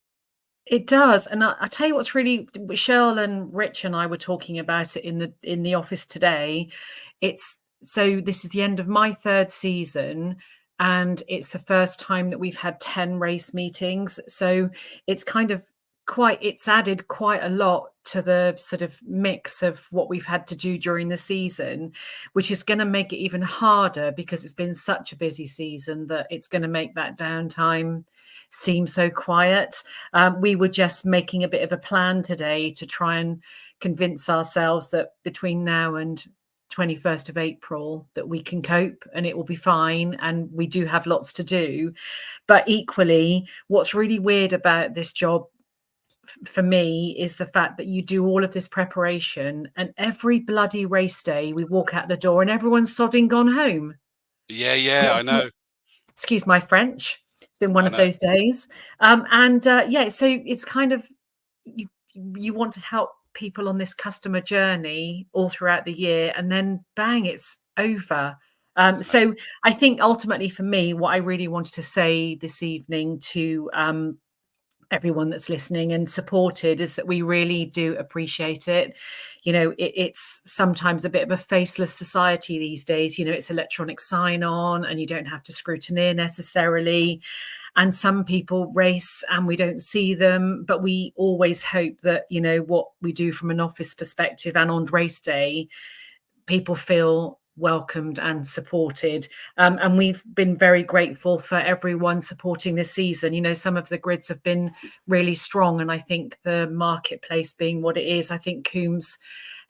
It does. And I tell you what's really, Michelle and Rich and I were talking about it in the office today. So this is the end of my 3rd season, and it's the first time that we've had 10 race meetings. So it's kind of it's added quite a lot to the sort of mix of what we've had to do during the season, which is going to make it even harder because it's been such a busy season that it's going to make that downtime seem so quiet. We were just making a bit of a plan today to try and convince ourselves that between now and 21st of April that we can cope and it will be fine, and we do have lots to do. But equally, what's really weird about this job for me is the fact that you do all of this preparation, and every bloody race day we walk out the door and everyone's sodding gone home. Yeah, I know. Excuse my French. It's been one of those days. So it's kind of, you want to help people on this customer journey all throughout the year, and then bang, it's over. So I think ultimately for me, what I really wanted to say this evening to everyone that's listening and supported is that we really do appreciate it. You know, it's sometimes a bit of a faceless society these days. You know, it's electronic sign on and you don't have to scrutineer necessarily. And some people race and we don't see them, but we always hope that, you know, what we do from an office perspective and on race day, people feel welcomed and supported. And we've been very grateful for everyone supporting this season. You know, some of the grids have been really strong, and I think the marketplace being what it is, I think Comb's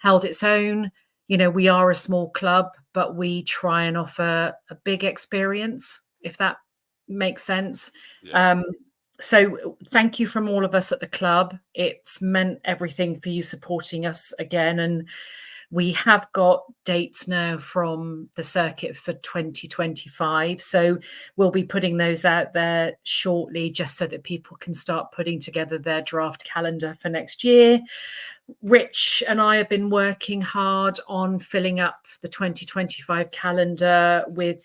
held its own. You know, we are a small club, but we try and offer a big experience, if that makes sense. Yeah. So thank you from all of us at the club. It's meant everything for you supporting us again. And we have got dates now from the circuit for 2025. So we'll be putting those out there shortly, just so that people can start putting together their draft calendar for next year. Rich and I have been working hard on filling up the 2025 calendar with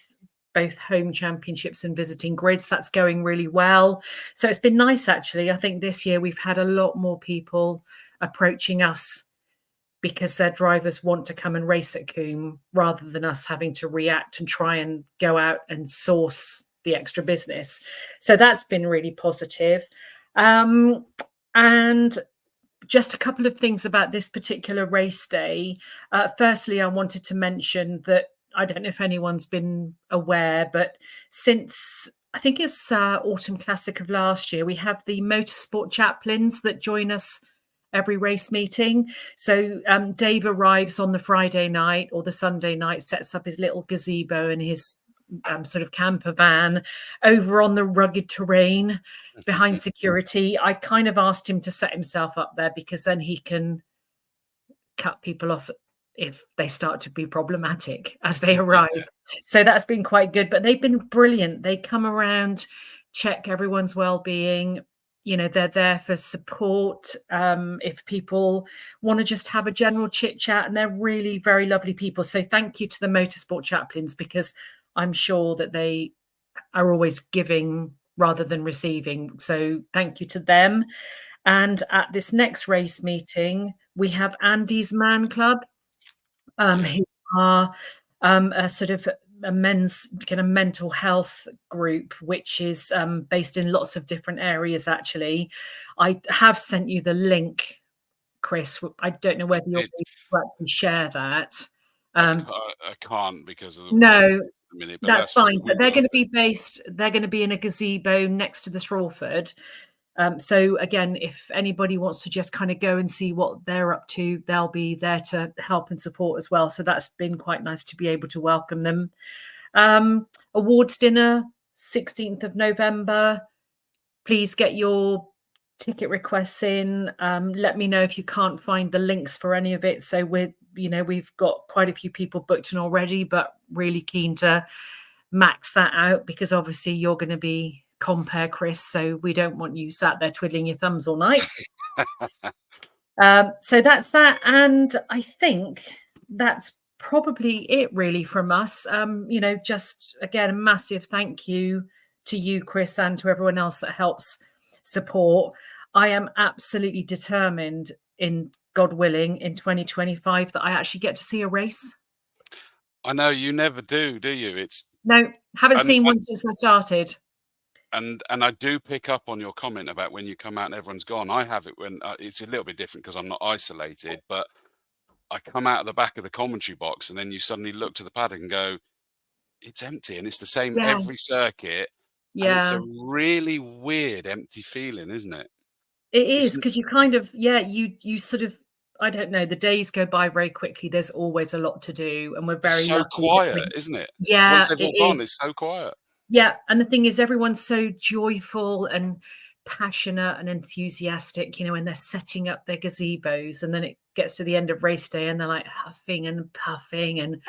both home championships and visiting grids. That's going really well. So it's been nice, actually. I think this year we've had a lot more people approaching us because their drivers want to come and race at Combe, rather than us having to react and try and go out and source the extra business. So that's been really positive. And just a couple of things about this particular race day. Firstly, I wanted to mention that I don't know if anyone's been aware, but since I think it's Autumn Classic of last year, we have the motorsport chaplains that join us every race meeting. So Dave arrives on the Friday night or the Sunday night, sets up his little gazebo and his sort of camper van over on the rugged terrain behind security. I kind of asked him to set himself up there because then he can cut people off if they start to be problematic as they arrive. So that's been quite good, but they've been brilliant. They come around, check everyone's well-being. You know, they're there for support. If people want to just have a general chit chat, and they're really very lovely people. So thank you to the motorsport chaplains, because I'm sure that they are always giving rather than receiving. So thank you to them. And at this next race meeting, we have Andy's Man Club, who are a sort of a men's kind of mental health group, which is based in lots of different areas. Actually, I have sent you the link, Chris. I don't know whether you're able to actually share that. I can't because of the no. Minute, that's fine. But they're going to be based. They're going to be in a gazebo next to the Strawford. So again, if anybody wants to just kind of go and see what they're up to, they'll be there to help and support as well. So that's been quite nice to be able to welcome them. Awards dinner, 16th of November. Please get your ticket requests in. Let me know if you can't find the links for any of it. So we've got quite a few people booked in already, but really keen to max that out, because obviously you're going to be compare, Chris, so we don't want you sat there twiddling your thumbs all night. So that's that, and I think that's probably it really from us. Just again, a massive thank you to you, Chris, and to everyone else that helps support. I am absolutely determined, in God willing, in 2025 that I actually get to see a race. I know you never do you? Haven't seen one since I started. And I do pick up on your comment about when you come out and everyone's gone. I have it when it's a little bit different because I'm not isolated, but I come out of the back of the commentary box and then you suddenly look to the paddock and go, it's empty. And it's the same every circuit. Yeah. And it's a really weird empty feeling, isn't it? It is, because you kind of, you sort of, I don't know, the days go by very quickly. There's always a lot to do. And we're very so quiet, isn't it? Yeah. Once they've all gone, it's so quiet. Yeah. And the thing is, everyone's so joyful and passionate and enthusiastic, when they're setting up their gazebos, and then it gets to the end of race day and they're like huffing and puffing and,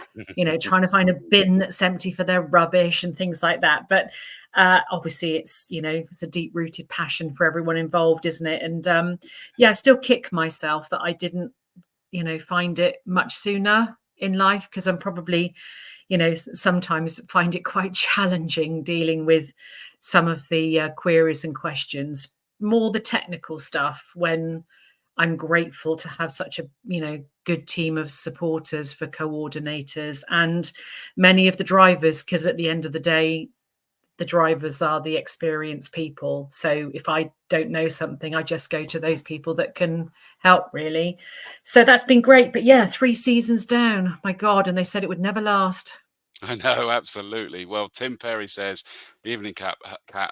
trying to find a bin that's empty for their rubbish and things like that. But obviously it's, it's a deep rooted passion for everyone involved, isn't it? And I still kick myself that I didn't, find it much sooner in life, because I'm probably, sometimes find it quite challenging dealing with some of the queries and questions, more the technical stuff, when I'm grateful to have such a, good team of supporters, for coordinators and many of the drivers, because at the end of the day, the drivers are the experienced people. So if I don't know something, I just go to those people that can help, really. So that's been great. But 3 seasons down, my God, and they said it would never last. I know, absolutely. Well, Tim Perry says, evening, Cat.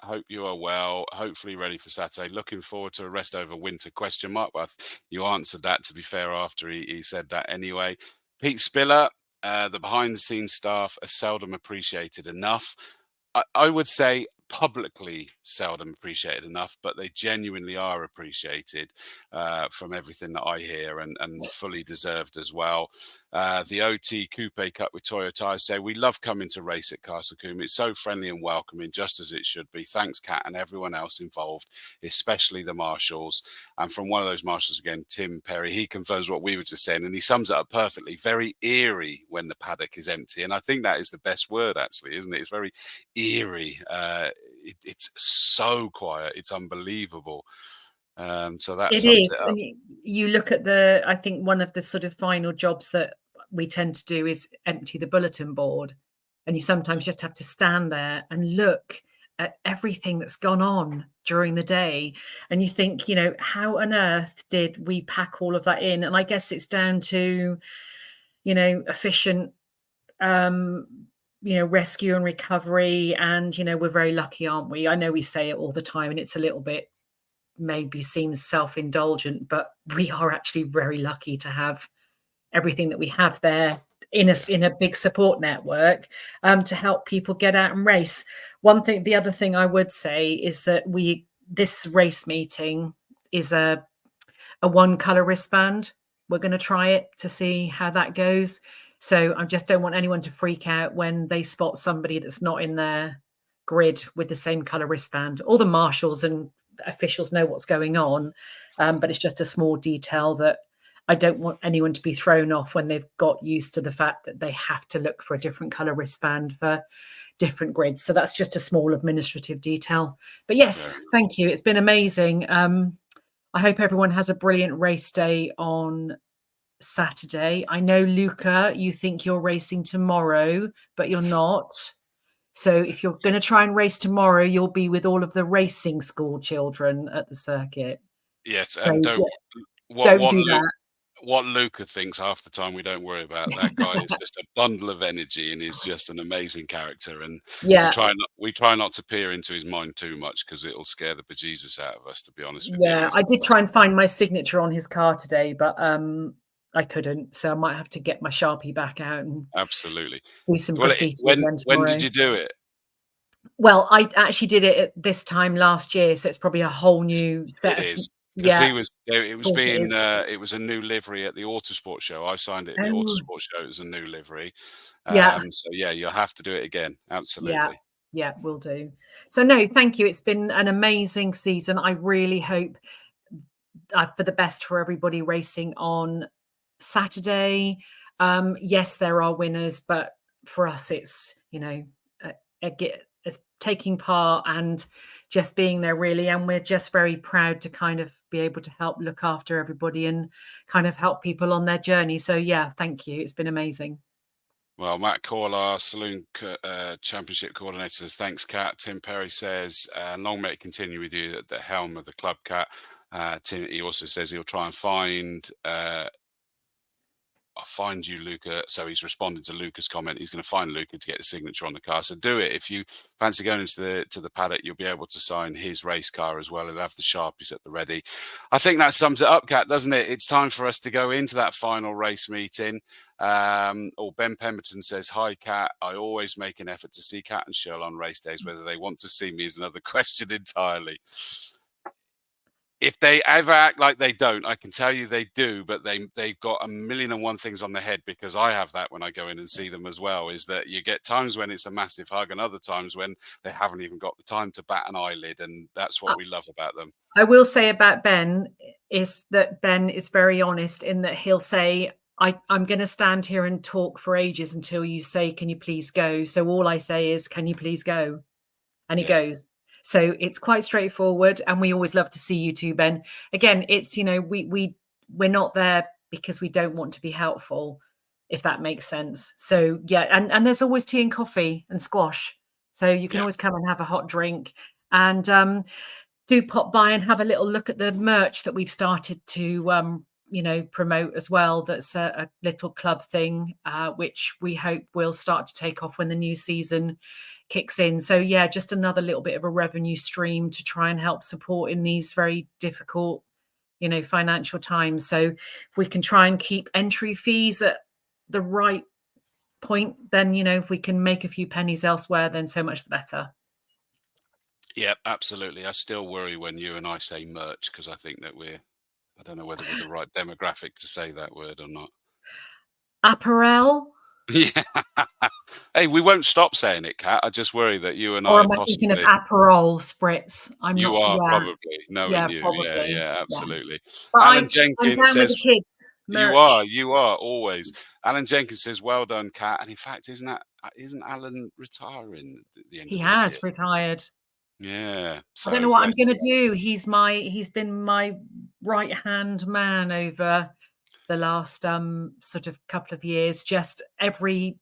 Hope you are well. Hopefully ready for Saturday. Looking forward to a rest over winter, ? Well, you answered that, to be fair, after he said that anyway. Pete Spiller, the behind-the-scenes staff are seldom appreciated enough. I would say publicly seldom appreciated enough, but they genuinely are appreciated from everything that I hear, and fully deserved as well. The OT Coupe Cup with Toyo Tires say, we love coming to race at Castle Combe. It's so friendly and welcoming, just as it should be. Thanks, Kat, and everyone else involved, especially the marshals. And from one of those marshals again, Tim Perry, he confirms what we were just saying, and he sums it up perfectly. Very eerie when the paddock is empty. And I think that is the best word, actually, isn't it? It's very eerie. It's so quiet. It's unbelievable. So that sums it up. And you look at I think one of the sort of final jobs that we tend to do is empty the bulletin board. And you sometimes just have to stand there and look at everything that's gone on during the day. And you think, how on earth did we pack all of that in? And I guess it's down to, efficient, rescue and recovery. And, we're very lucky, aren't we? I know we say it all the time, and it's a little bit maybe seems self-indulgent, but we are actually very lucky to have everything that we have there in a big support network to help people get out and race. The other thing I would say is that this race meeting is a one color wristband. We're going to try it to see how that goes. So I just don't want anyone to freak out when they spot somebody that's not in their grid with the same color wristband. All the marshals and officials know what's going on, but it's just a small detail that I don't want anyone to be thrown off when they've got used to the fact that they have to look for a different color wristband for different grids. So that's just a small administrative detail. But yes, thank you. It's been amazing. I hope everyone has a brilliant race day on Saturday. I know, Luca, you think you're racing tomorrow, but you're not. So if you're going to try and race tomorrow, you'll be with all of the racing school children at the circuit. Yes, so and don't do that. What Luca thinks half the time, we don't worry about. That guy is just a bundle of energy, and he's just an amazing character. And we try not to peer into his mind too much, because it'll scare the bejesus out of us, to be honest with you. Yeah, I did try and find my signature on his car today, but I couldn't. So I might have to get my Sharpie back out and absolutely do some graffiti. When did you do it? Well, I actually did it at this time last year, so it's probably a whole new set. It is. Yeah, Because it was being, it it was a new livery at the Autosport show. I signed it at the Oh. Autosport show. It was a new livery. Yeah. So yeah, you'll have to do it again. Absolutely. Yeah, will do. So no, thank you. It's been an amazing season. I really hope for the best for everybody racing on Saturday. Yes, there are winners, but for us, it's, you know, it's taking part and just being there really. And we're just very proud to kind of be able to help look after everybody and kind of help people on their journey. So yeah, thank you. It's been amazing. Well, Matt Call, our Saloon Championship coordinator, says, thanks, Kat. Tim Perry says, long may it continue with you at the helm of the club, Kat. Tim, he also says he'll try and find I'll find you, Luca. So he's responding to Luca's comment. He's going to find Luca to get the signature on the car. So do it. If you fancy going into the paddock, you'll be able to sign his race car as well. He'll have the Sharpies at the ready. I think that sums it up, Kat, doesn't it? It's time for us to go into that final race meeting. Ben Pemberton says, hi, Kat. I always make an effort to see Kat and Shirl on race days. Whether they want to see me is another question entirely. If they ever act like they don't, I can tell you they do, but they've got 1,000,001 things on their head, because I have that when I go in and see them as well, is that you get times when it's a massive hug and other times when they haven't even got the time to bat an eyelid, and that's what we love about them. I will say about Ben is that Ben is very honest in that he'll say, I'm going to stand here and talk for ages until you say, can you please go? So all I say is, can you please go? And he goes. So it's quite straightforward, and we always love to see you too, Ben. Again, it's, you know, we're not there because we don't want to be helpful, if that makes sense. So yeah, and there's always tea and coffee and squash, so you can always come and have a hot drink, and do pop by and have a little look at the merch that we've started to you know, promote as well. That's a little club thing, which we hope will start to take off when the new season kicks in. So yeah, just another little bit of a revenue stream to try and help support in these very difficult, you know, financial times. So if we can try and keep entry fees at the right point, then, you know, if we can make a few pennies elsewhere, then so much the better. Yeah, absolutely. I still worry when you and I say merch, because I think that I don't know whether we're the right demographic to say that word or not. Apparel? Yeah. Hey, we won't stop saying it, Kat. I just worry that you and or I am I thinking of Aperol spritz? You are probably knowing you. Probably. Yeah, absolutely. But Alan Jenkins says, kids. you are always. Alan Jenkins says, well done, Kat. And in fact, isn't Alan retiring at the end of this year? He has retired. Yeah. So I don't know what I'm going to do. He's been my right hand man over the last sort of couple of years. Just every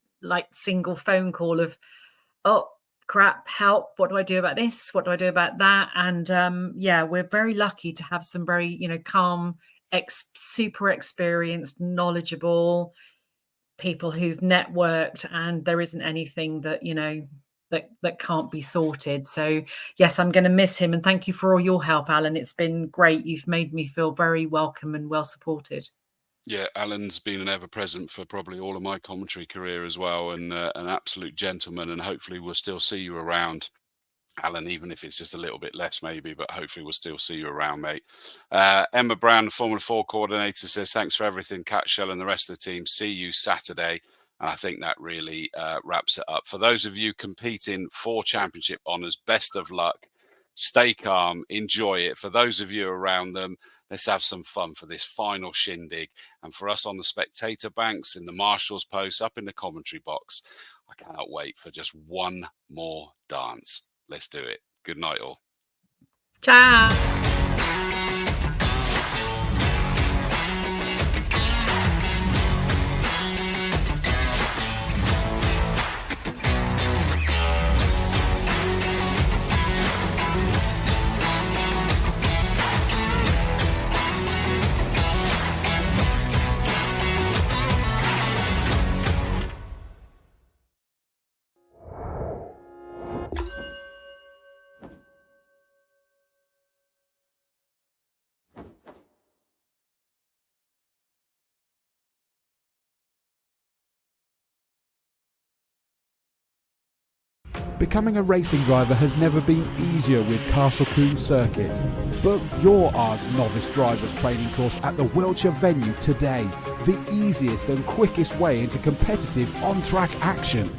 single phone call of, oh crap, help, what do I do about this, what do I do about that? And yeah, we're very lucky to have some very, you know, calm, super experienced, knowledgeable people who've networked, and there isn't anything that, you know, that can't be sorted. So yes, I'm going to miss him, and thank you for all your help, Alan. It's been great. You've made me feel very welcome and well supported. Yeah, Alan's been an ever-present for probably all of my commentary career as well, and an absolute gentleman, and hopefully we'll still see you around, Alan, even if it's just a little bit less maybe, but hopefully we'll still see you around, mate. Emma Brown, the Formula 4 coordinator, says, thanks for everything, Kat, Shell and the rest of the team. See you Saturday. And I think that really wraps it up. For those of you competing for championship honours, best of luck. Stay calm, enjoy it. For those of you around them, let's have some fun for this final shindig. And for us on the spectator banks, in the marshal's post, up in the commentary box, I cannot wait for just one more dance. Let's do it. Good night, all. Ciao. Becoming a racing driver has never been easier with Castle Combe Circuit. Book your ARDS Novice Drivers Training course at the Wiltshire venue today. The easiest and quickest way into competitive on-track action.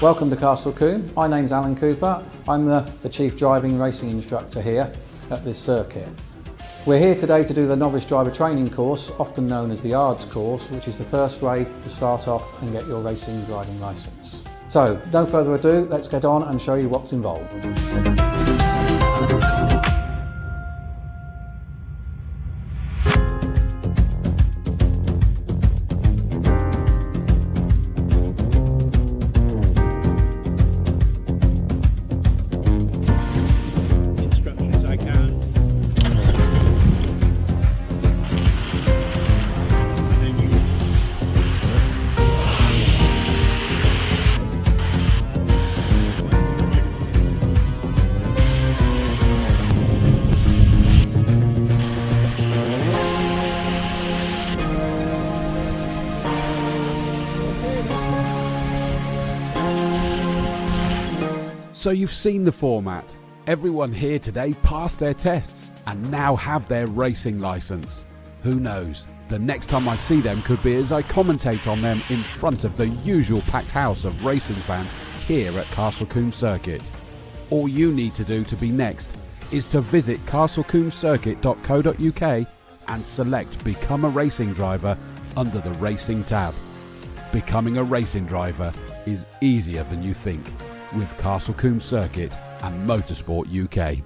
Welcome to Castle Combe. My name's Alan Cooper. I'm the Chief Driving Racing Instructor here at this circuit. We're here today to do the Novice Driver Training course, often known as the ARDS course, which is the first way to start off and get your racing driving licence. So, no further ado, let's get on and show you what's involved. So you've seen the format. Everyone here today passed their tests and now have their racing licence. Who knows? The next time I see them could be as I commentate on them in front of the usual packed house of racing fans here at Castle Combe Circuit. All you need to do to be next is to visit castlecombecircuit.co.uk and select Become a Racing Driver under the Racing tab. Becoming a racing driver is easier than you think with Castle Combe Circuit and Motorsport UK.